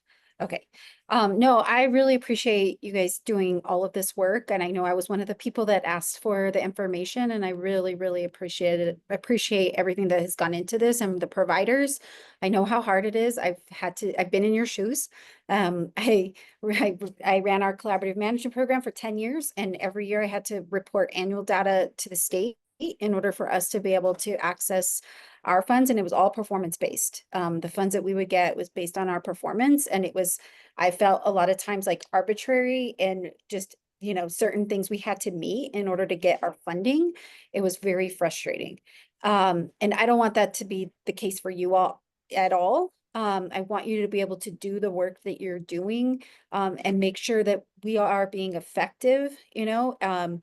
Okay. No, I really appreciate you guys doing all of this work. And I know I was one of the people that asked for the information, and I really, really appreciate everything that has gone into this, and the providers. I know how hard it is. I've been in your shoes. I ran our collaborative management program for 10 years, and every year I had to report annual data to the state in order for us to be able to access our funds, and it was all performance based. The funds that we would get was based on our performance, and I felt a lot of times like arbitrary, and just, certain things we had to meet in order to get our funding. It was very frustrating. And I don't want that to be the case for you all at all. I want you to be able to do the work that you're doing, and make sure that we are being effective, and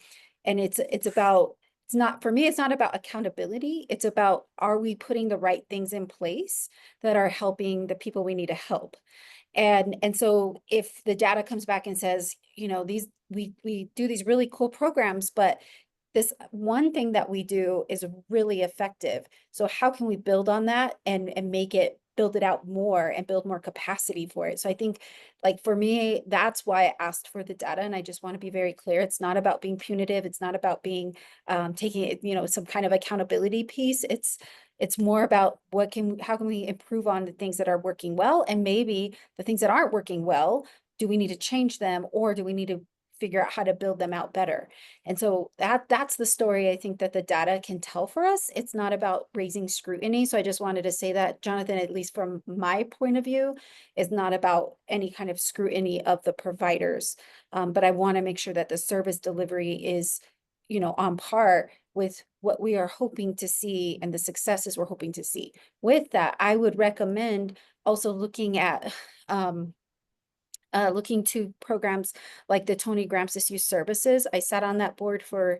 for me, it's not about accountability. It's about, are we putting the right things in place that are helping the people we need to help? And so if the data comes back and says, we do these really cool programs, but this one thing that we do is really effective. So how can we build on that and build it out more and build more capacity for it? So I think, like, for me, that's why I asked for the data. And I just want to be very clear. It's not about being punitive. It's not about being taking it, some kind of accountability piece. It's more about how can we improve on the things that are working well, and maybe the things that aren't working well, do we need to change them, or do we need to figure out how to build them out better? And so that's the story I think that the data can tell for us. It's not about raising scrutiny. So I just wanted to say that, Jonathan, at least from my point of view, is not about any kind of scrutiny of the providers. But I want to make sure that the service delivery is, on par with what we are hoping to see and the successes we're hoping to see. With that, I would recommend also looking at looking to programs like the Tony Gramsci Youth Services. I sat on that board for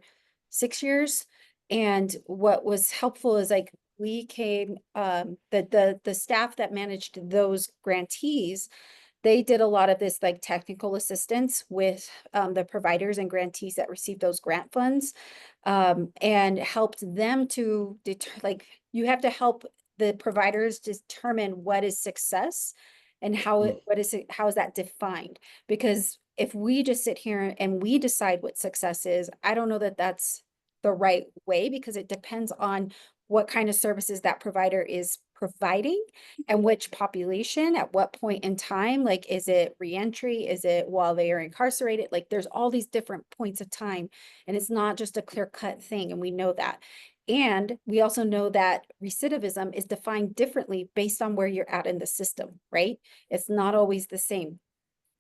6 years, and what was helpful is, like, we came, the staff that managed those grantees, they did a lot of this, like, technical assistance with the providers and grantees that received those grant funds, and helped them to you have to help the providers determine what is success and how is that defined? Because if we just sit here and we decide what success is, I don't know that that's the right way, because it depends on what kind of services that provider is providing and which population at what point in time. Like, is it reentry? Is it while they are incarcerated? Like, there's all these different points of time, and it's not just a clear-cut thing, and we know that. And we also know that recidivism is defined differently based on where you're at in the system, right? It's not always the same.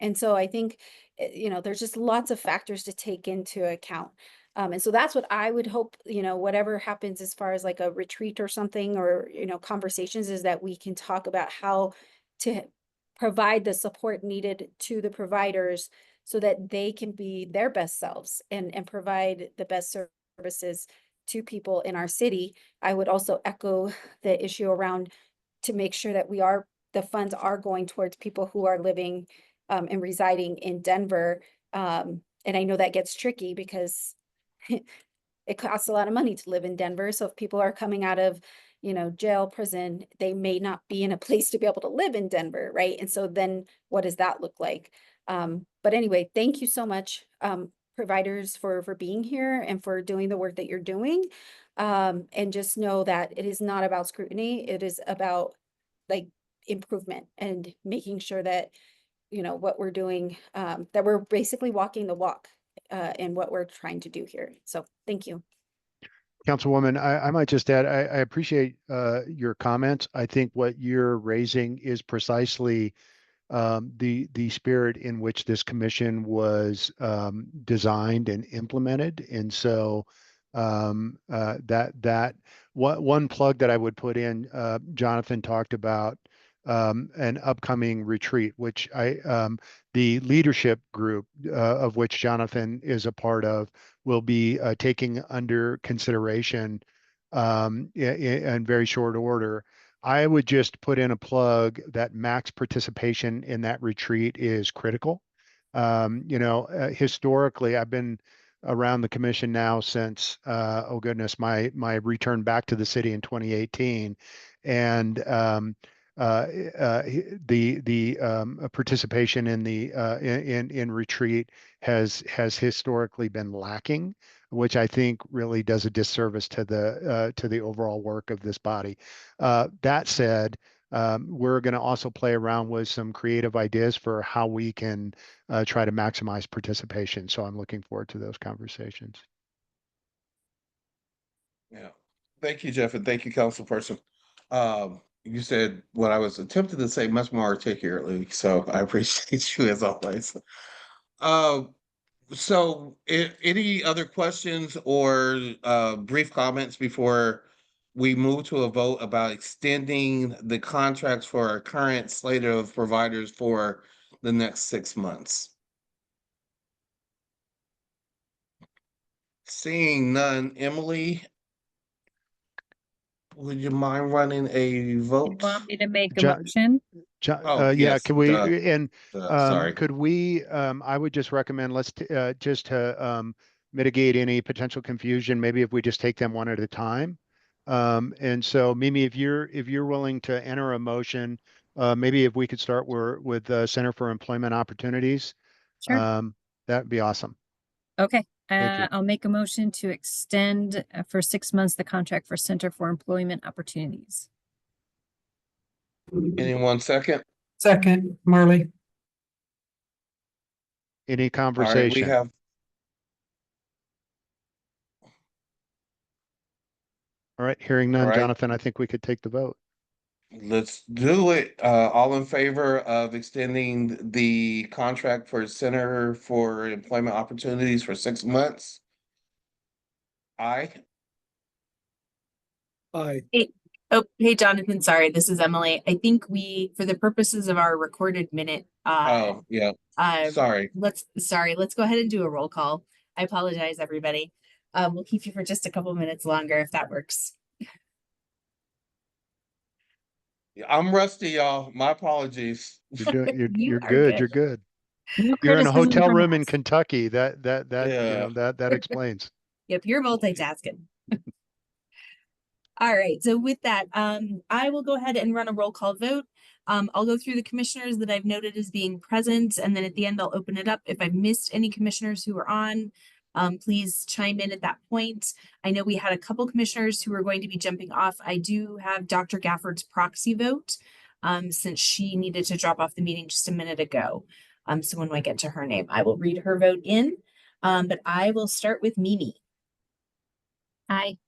And so I think, there's just lots of factors to take into account. And so that's what I would hope, whatever happens as far as like a retreat or something, or, conversations, is that we can talk about how to provide the support needed to the providers so that they can be their best selves and provide the best services to people in our city. I would also echo the issue around to make sure that the funds are going towards people who are living and residing in Denver. And I know that gets tricky because it costs a lot of money to live in Denver. So if people are coming out of, jail, prison, they may not be in a place to be able to live in Denver, right? And so then what does that look like? But anyway, thank you so much, providers, for being here and for doing the work that you're doing. And just know that it is not about scrutiny. It is about, like, improvement and making sure that, what we're doing, that we're basically walking the walk in what we're trying to do here. So thank you. Councilwoman, I might just add, I appreciate your comments. I think what you're raising is precisely the spirit in which this commission was designed and implemented. And so that one plug that I would put in, Jonathan talked about an upcoming retreat, which the leadership group of which Jonathan is a part of will be taking under consideration in very short order. I would just put in a plug that max participation in that retreat is critical. Historically, I've been around the commission now since, oh goodness, my return back to the city in 2018, and the participation in the in retreat has historically been lacking, which I think really does a disservice to the overall work of this body. That said, we're going to also play around with some creative ideas for how we can try to maximize participation. So I'm looking forward to those conversations. Yeah. Thank you, Jeff, and thank you, Councilperson. You said what I was attempting to say much more articulately, so I appreciate you as always. So any other questions or brief comments before we move to a vote about extending the contracts for our current slate of providers for the next 6 months? Seeing none, Emily, would you mind running a You vote? want me to make a Jo- motion? Oh, Yeah, yes, can we, duh, and sorry. could we, I would just recommend, let's just to mitigate any potential confusion, maybe if we just take them one at a time. And so Mimi, if you're willing to enter a motion, maybe if we could start with the Center for Employment Opportunities, Sure. that'd be awesome. Okay. Thank you. I'll make a motion to extend for 6 months the contract for Center for Employment Opportunities. Anyone second? Second, Marley. Any All right, conversation? we have. All right, hearing none, All right. Jonathan, I think we could take the vote. Let's do it. All in favor of extending the contract for Center for Employment Opportunities for 6 months? Aye. Aye. Hey, Jonathan, sorry, this is Emily. I think for the purposes of our recorded minute, Oh, yeah, sorry. let's go ahead and do a roll call. I apologize, everybody. We'll keep you for just a couple minutes longer if that works. I'm rusty, y'all. My apologies. You're doing, You you're are good. good. You're good. No You're in a criticism hotel from room in us. Kentucky. That Yeah. that explains. Yep, you're multitasking. All right, so with that, I will go ahead and run a roll call vote. I'll go through the commissioners that I've noted as being present, and then at the end, I'll open it up. If I've missed any commissioners who are on, please chime in at that point. I know we had a couple commissioners who are going to be jumping off. I do have Dr. Gafford's proxy vote, since she needed to drop off the meeting just a minute ago. So when I get to her name, I will read her vote in. But I will start with Mimi. Aye.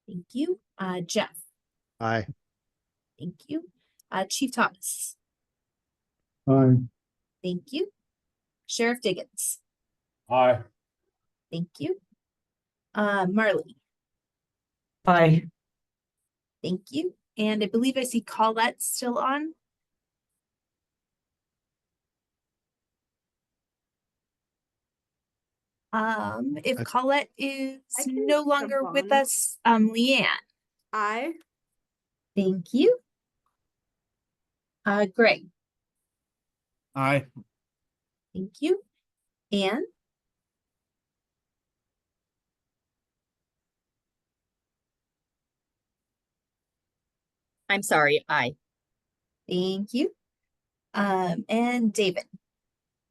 Thank you. Jeff. Aye. Thank you. Chief Thomas. Aye. Thank you. Sheriff Diggins. Aye. Thank you. Marley. Aye. Thank you. And I believe I see Colette still on. If I- Colette is I can no jump longer with on. us, Leanne. Aye. Thank you. Greg. Aye. Thank you. Anne. I'm sorry. Aye. Thank you. And David.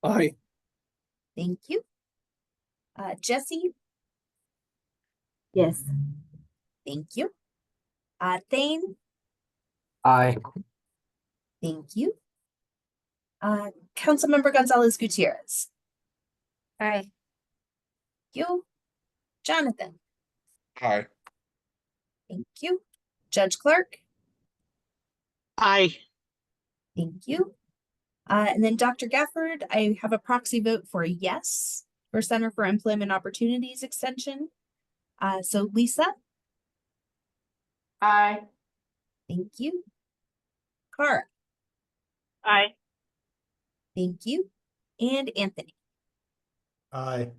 Aye. Thank you. Jesse. Yes. Thank you. Thane. Aye. Thank you. Councilmember Gonzalez Gutierrez. Aye. You. Jonathan. Aye. Thank you. Judge Clark? Aye. Thank you. And then Dr. Gafford, I have a proxy vote for yes for Center for Employment Opportunities Extension. So Lisa, Aye. thank you. Cara, Aye. thank you. And Anthony, Aye.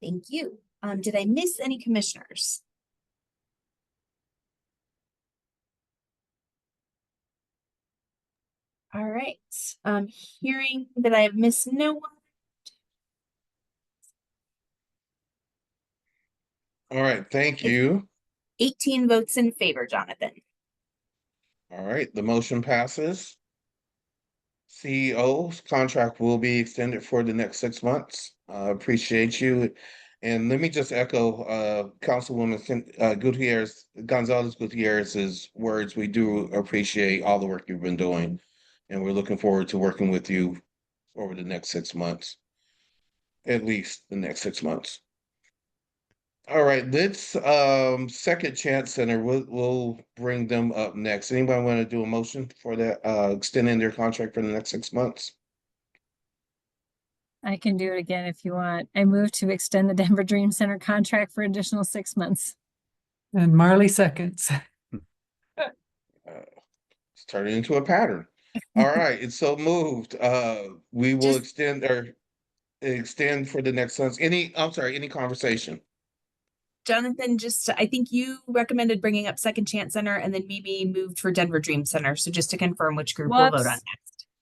thank you. Did I miss any commissioners? All right. Hearing that I have missed no one. All right, thank you. 18 votes in favor, Jonathan. All right, the motion passes. CEO's contract will be extended for the next 6 months. Appreciate you. And let me just echo Councilwoman Gonzalez Gutierrez's words. We do appreciate all the work you've been doing, and we're looking forward to working with you over the next 6 months, at least the next 6 months. All right, let's Second Chance Center. We'll bring them up next. Anybody want to do a motion for that extending their contract for the next 6 months? I can do it again if you want. I move to extend the Denver Dream Center contract for additional 6 months. And Marley seconds. It's turning into a pattern. All right, it's so moved. We will Just- extend for the next months. Any conversation? Jonathan, I think you recommended bringing up Second Chance Center and then Mimi moved for Denver Dream Center. So just to confirm which group we'll vote on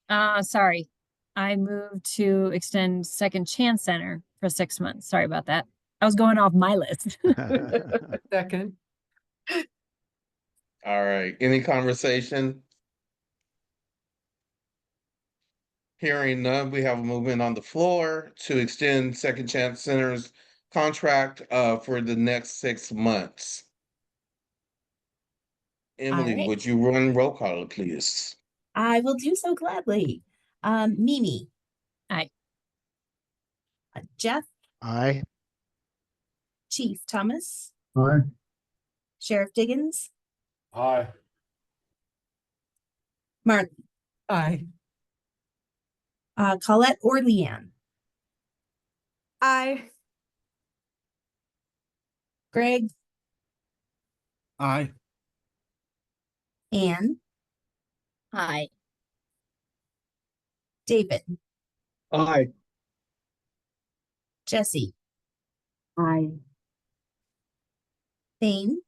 next. Sorry. I moved to extend Second Chance Center for 6 months. Sorry about that. I was going off my list. Second. All right, any conversation? Hearing none, we have a movement on the floor to extend Second Chance Center's contract for the next 6 months. Emily, right. would you run roll call, please? I will do so gladly. Mimi. Aye. Jeff, Aye. Chief Thomas, Aye. Sheriff Diggins, Aye. Marley, Aye. Colette or Leanne, Aye. Greg, Aye. Anne, Aye. David, Aye. Jesse, Aye. Thane,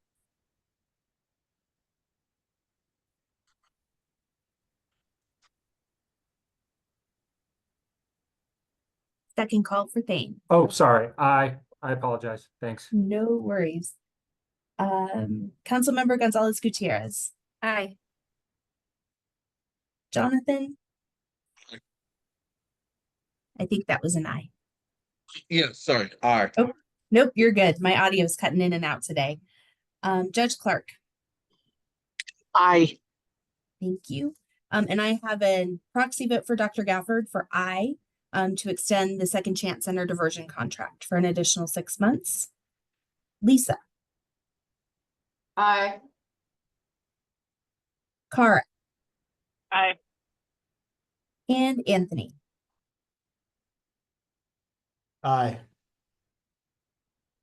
second call for Thane. Oh, sorry. I apologize. Thanks. No worries. Councilmember Gonzalez Gutierrez, Aye. Jonathan. I think that was an aye. Yes, sorry. Aye. Oh, nope, you're good. My audio's cutting in and out today. Judge Clark. Aye. Thank you. And I have a proxy vote for Dr. Gafford for aye, to extend the Second Chance Center diversion contract for an additional 6 months. Lisa. Aye. Cara. Aye. And Anthony. Aye.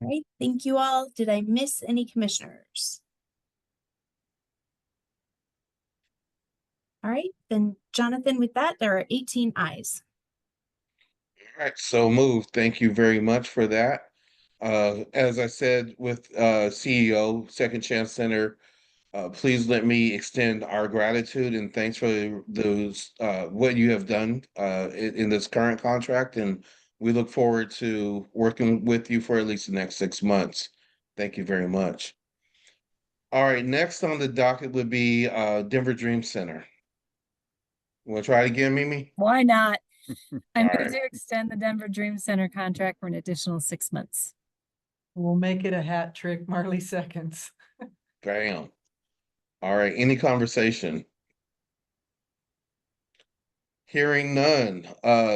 All right, thank you all. Did I miss any commissioners? All right, then Jonathan, with that, there are 18 ayes. All right, so moved. Thank you very much for that. As I said with CEO, Second Chance Center, please let me extend our gratitude and thanks for those what you have done in this current contract, and we look forward to working with you for at least the next 6 months. Thank you very much. All right, next on the docket would be Denver Dream Center. Want to try it again, Mimi? Why not? I All move right. to extend the Denver Dream Center contract for an additional 6 months. We'll make it a hat trick. Marley seconds. Bam. All right, any conversation? Hearing none,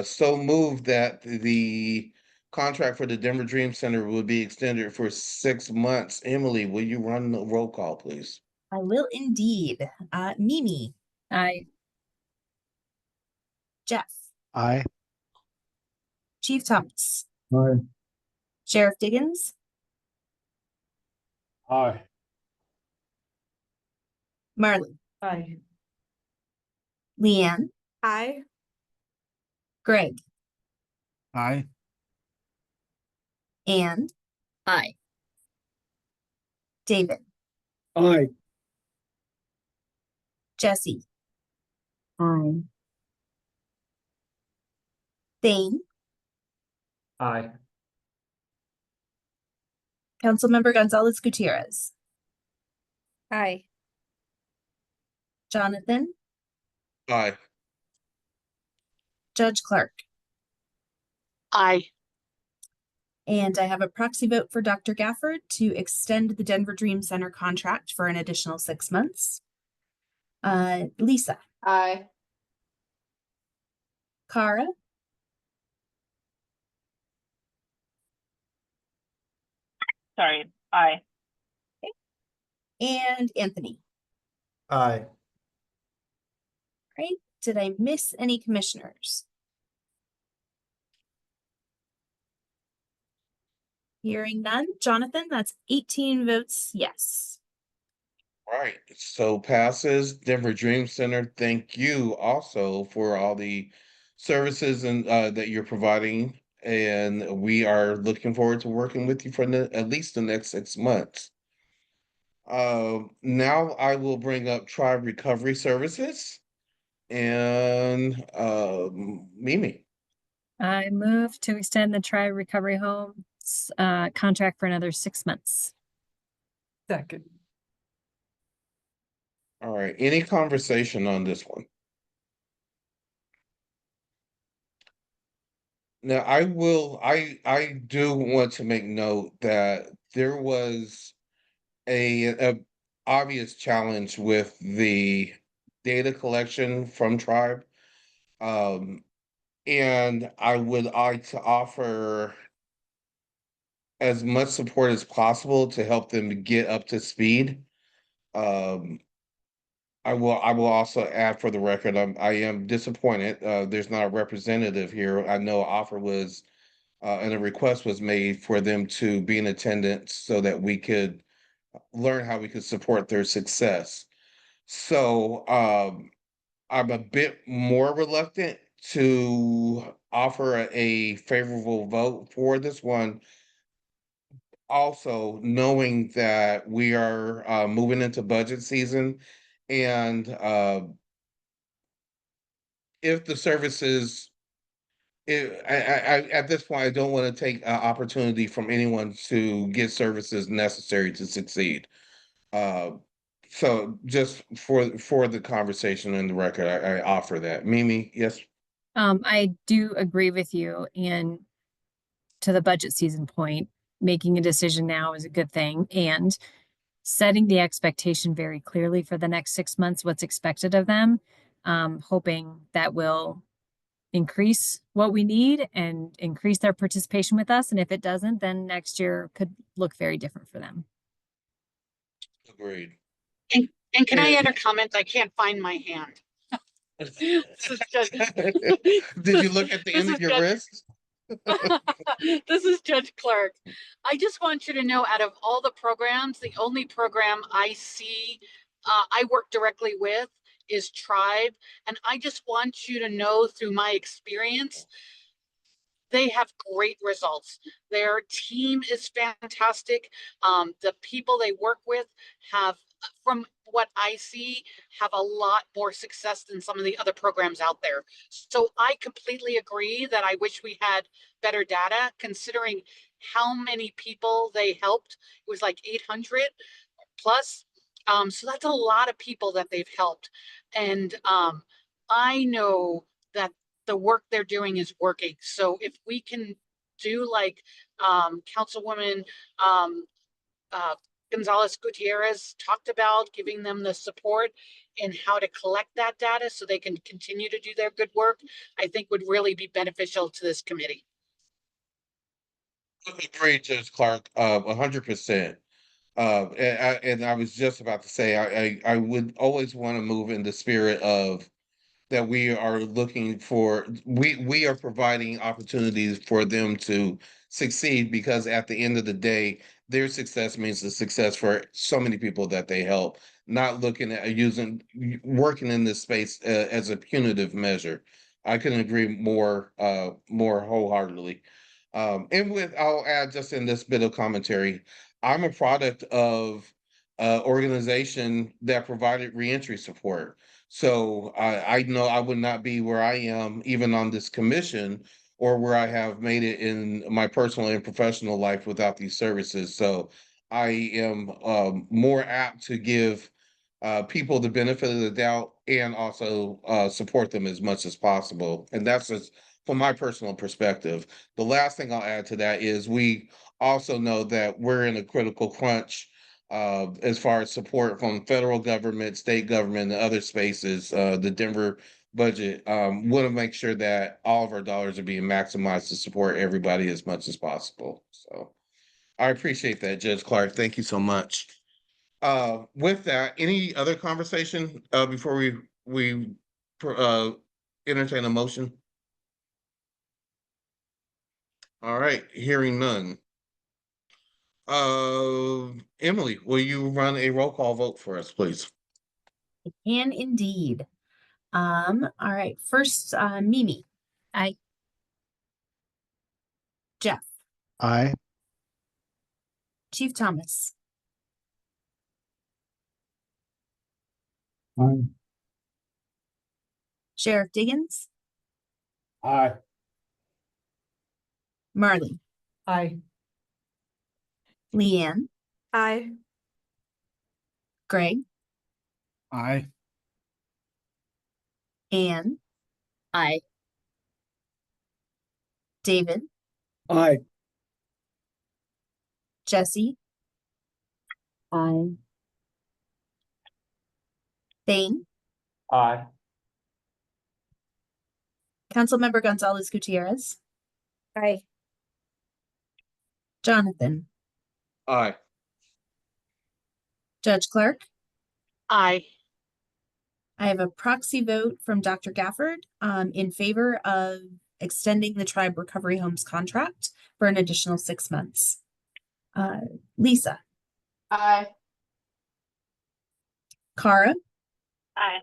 so moved that the contract for the Denver Dream Center will be extended for 6 months. Emily, will you run the roll call, please? I will indeed. Mimi, Aye. Jeff, Aye. Chief Thomas, Aye. Sheriff Diggins, Aye. Marley, Aye. Leanne, Aye. Greg, Aye. and Aye. David, Aye. Jesse, Aye. Thane, Aye. Councilmember Gonzalez Gutierrez, Aye. Jonathan, Aye. Judge Clark. Aye. And I have a proxy vote for Dr. Gafford to extend the Denver Dream Center contract for an additional 6 months. Lisa, Aye. Kara, Sorry, aye. and Anthony. Aye. Right? Did I miss any commissioners? Hearing none. Jonathan, that's 18 votes yes. Right, so passes. Denver Dream Center, thank you also for all the services and that you're providing. And we are looking forward to working with you for at least the next 6 months. Now I will bring up Tribe Recovery Services and Mimi. I move to extend the Tri Recovery Home contract for another 6 months. Second. All right, any conversation on this one? Now, I do want to make note that there was a obvious challenge with the data collection from Tribe. And I would like to offer as much support as possible to help them to get up to speed. Um, I will also add for the record, I am disappointed, there's not a representative here. I know offer was and a request was made for them to be in attendance so that we could learn how we could support their success. So I'm a bit more reluctant to offer a favorable vote for this one. Also, knowing that we are moving into budget season, and if the services, at this point, I don't want to take an opportunity from anyone to get services necessary to succeed. Uh, so just for the conversation and the record, I offer that. Mimi, yes. I do agree with you, and to the budget season point, making a decision now is a good thing, and setting the expectation very clearly for the next 6 months, what's expected of them, hoping that will increase what we need and increase their participation with us. And if it doesn't, then next year could look very different for them. Agreed. And can I And- add a comment? I can't find my hand. This is Judge. Did you look at the This end of is your Judge- wrist? This is Judge Clark. I just want you to know, out of all the programs, the only program I see I work directly with is Tribe. And I just want you to know, through my experience, they have great results. Their team is fantastic. The people they work with have, from what I see, have a lot more success than some of the other programs out there. So I completely agree that I wish we had better data, considering how many people they helped. It was like 800 plus. So that's a lot of people that they've helped. And I know that the work they're doing is working. So if we can do like Councilwoman Gonzalez Gutierrez talked about, giving them the support in how to collect that data so they can continue to do their good work, I think would really be beneficial to this committee. Agree, Judge Clark, 100%. And I was just about to say, I would always want to move in the spirit of that we are looking for, we are providing opportunities for them to succeed, because at the end of the day, their success means the success for so many people that they help, not looking at working in this space as a punitive measure. I couldn't agree more wholeheartedly. I'll add just in this bit of commentary, I'm a product of organization that provided reentry support. So I know I would not be where I am even on this commission, or where I have made it in my personal and professional life without these services. So I am more apt to give people the benefit of the doubt, and also support them as much as possible. And that's just from my personal perspective. The last thing I'll add to that is we also know that we're in a critical crunch as far as support from federal government, state government, and other spaces. The Denver budget want to make sure that all of our dollars are being maximized to support everybody as much as possible. So I appreciate that, Judge Clark. Thank you so much. With that, any other conversation before we entertain a motion? All right, hearing none. Emily, will you run a roll call vote for us, please? I can indeed. All right. First, Mimi. Aye. Jeff. Aye. Chief Thomas. Aye. Sheriff Diggins. Aye. Marley. Aye. Leanne. Aye. Greg. Aye. Anne. Aye. David. Aye. Jesse. Aye. Thane. Aye. Councilmember Gonzalez Gutierrez. Aye. Jonathan. Aye. Judge Clark. Aye. I have a proxy vote from Dr. Gafford in favor of extending the Tribe Recovery Homes contract for an additional 6 months. Lisa. Aye. Cara. Aye.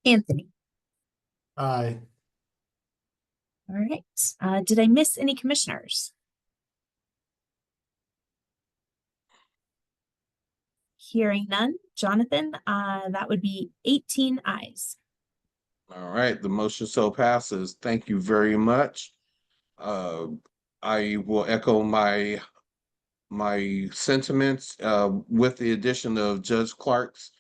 Anthony. Aye. All right. Did I miss any commissioners? Hearing none. Jonathan, that would be 18 ayes. All right, the motion so passes. Thank you very much. I will echo my sentiments with the addition of Judge Clark's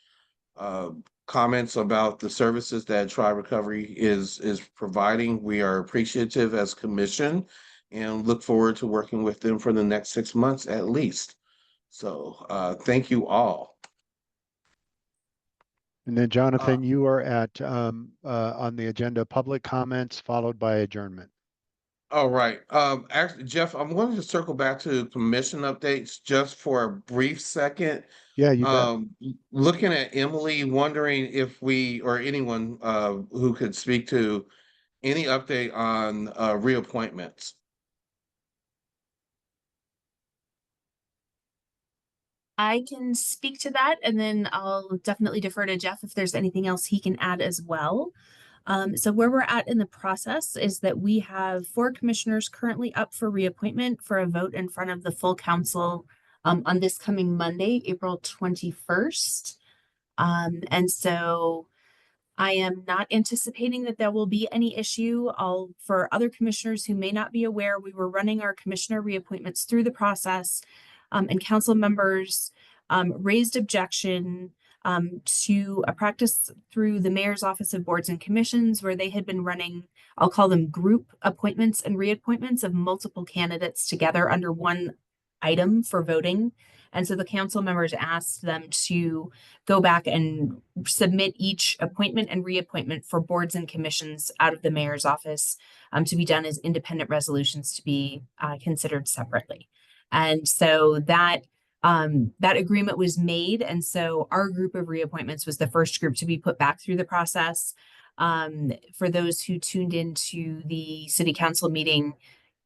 comments about the services that Tribe Recovery is providing. We are appreciative as commission and look forward to working with them for the next 6 months at least. So thank you all. And then Jonathan, you are at on the agenda, public comments followed by adjournment. All right. Actually, Jeff, I'm going to circle back to commission updates just for a brief second. Yeah, you bet. Looking at Emily, wondering if we or anyone who could speak to any update on reappointments. I can speak to that, and then I'll definitely defer to Jeff if there's anything else he can add as well. So where we're at in the process is that we have 4 commissioners currently up for reappointment for a vote in front of the full council on this coming Monday, April 21st. And so I am not anticipating that there will be any issue. For other commissioners who may not be aware, we were running our commissioner reappointments through the process, and council members raised objection to a practice through the mayor's office of boards and commissions, where they had been running, I'll call them group appointments and reappointments of multiple candidates together under one item for voting. And so the council members asked them to go back and submit each appointment and reappointment for boards and commissions out of the mayor's office to be done as independent resolutions to be considered separately. And so that agreement was made. And so our group of reappointments was the first group to be put back through the process. For those who tuned into the city council meeting,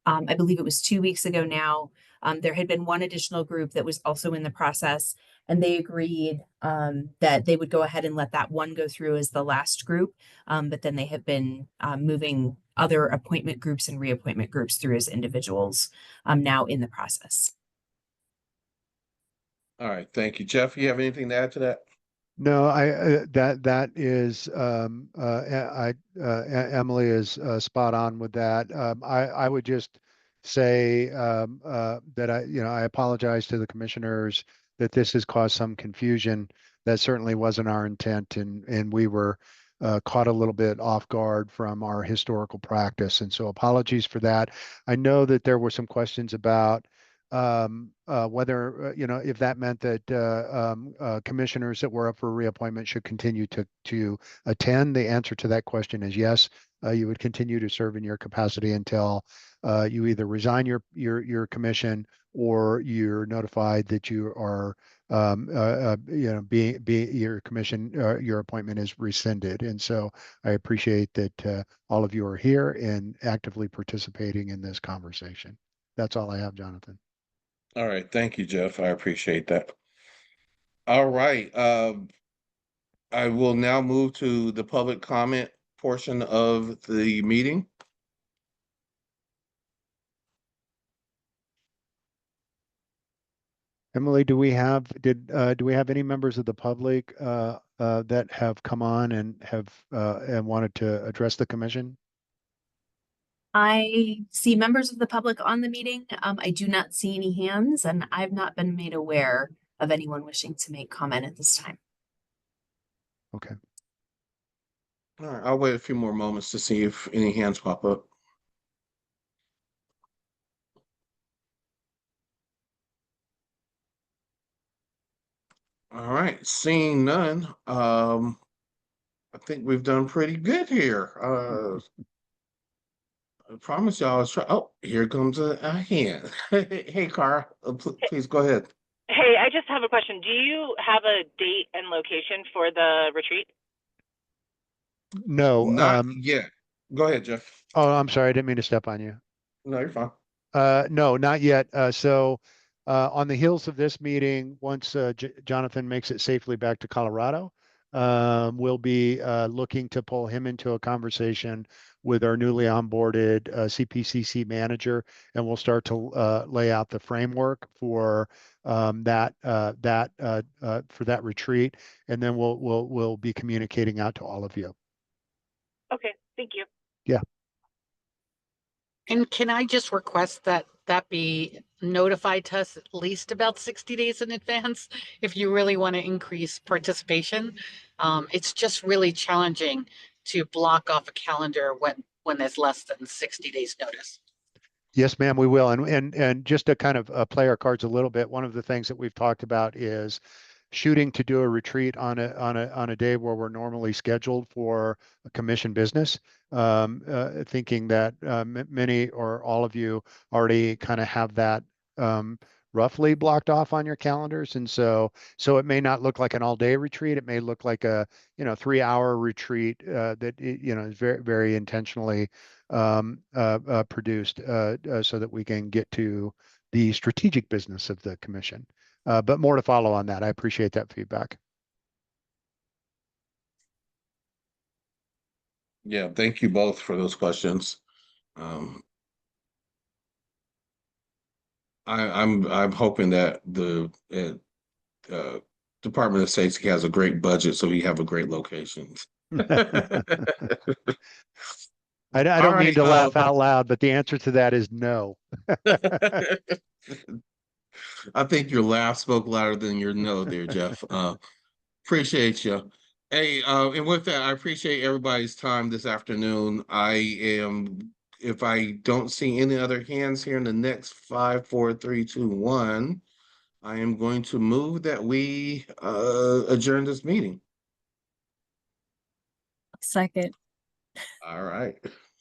I believe it was 2 weeks ago now, there had been one additional group that was also in the process, and they agreed that they would go ahead and let that one go through as the last group. But then they have been moving other appointment groups and reappointment groups through as individuals now in the process. All right, thank you. Jeff, you have anything to add to that? No, that is Emily is spot on with that. I would just say that I apologize to the commissioners that this has caused some confusion. That certainly wasn't our intent, and we were caught a little bit off guard from our historical practice, and so apologies for that. I know that there were some questions about whether if that meant that commissioners that were up for reappointment should continue to attend. The answer to that question is yes. You would continue to serve in your capacity until you either resign your commission or you're notified that you are your commission your appointment is rescinded. And so I appreciate that all of you are here and actively participating in this conversation. That's all I have, Jonathan. All right, thank you, Jeff. I appreciate that. All right, I will now move to the public comment portion of the meeting. Emily, do we have any members of the public that have come on and have and wanted to address the commission? I see members of the public on the meeting. I do not see any hands, and I've not been made aware of anyone wishing to make comment at this time. Okay. All right, I'll wait a few more moments to see if any hands pop up. All right, seeing none, I think we've done pretty good here. I promise y'all, oh, here comes a hand. Hey, Cara, please go ahead. Hey, I just have a question. Do you have a date and location for the retreat? No. Not yet. Go ahead, Jeff. Oh, I'm sorry. I didn't mean to step on you. No, you're fine. No, not yet. So on the heels of this meeting, once Jonathan makes it safely back to Colorado, we'll be looking to pull him into a conversation with our newly onboarded CPCC manager, and we'll start to lay out the framework for that retreat, and then we'll be communicating out to all of you. Okay, thank you. Yeah. And can I just request that be notified to us at least about 60 days in advance if you really want to increase participation? It's just really challenging to block off a calendar when there's less than 60 days notice. Yes, ma'am, we will. And just to kind of play our cards a little bit, one of the things that we've talked about is shooting to do a retreat on a day where we're normally scheduled for a commission business, thinking that many or all of you already kind of have that roughly blocked off on your calendars. And so it may not look like an all-day retreat. It may look like a 3-hour retreat that is very, very intentionally produced so that we can get to the strategic business of the commission. But more to follow on that. I appreciate that feedback. Yeah, thank you both for those questions. I'm hoping that the Department of Safety has a great budget, so we have a great location. I don't mean to laugh out loud, but the answer to that is no. I think your laugh spoke louder than your no there, Jeff. Appreciate you. Hey, and with that, I appreciate everybody's time this afternoon. If I don't see any other hands here in the next 5, 4, 3, 2, 1, I am going to move that we adjourn this meeting. Second. All right.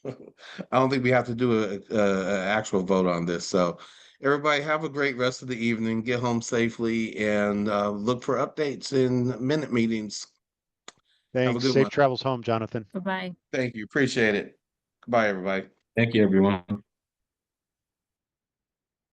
I don't think we have to do a actual vote on this. So everybody have a great rest of the evening, get home safely, and look for updates in minute meetings. Have a Thanks. good Safe one. travels home, Jonathan. Bye-bye. Thank you. Appreciate it. Goodbye, everybody. Thank you, everyone.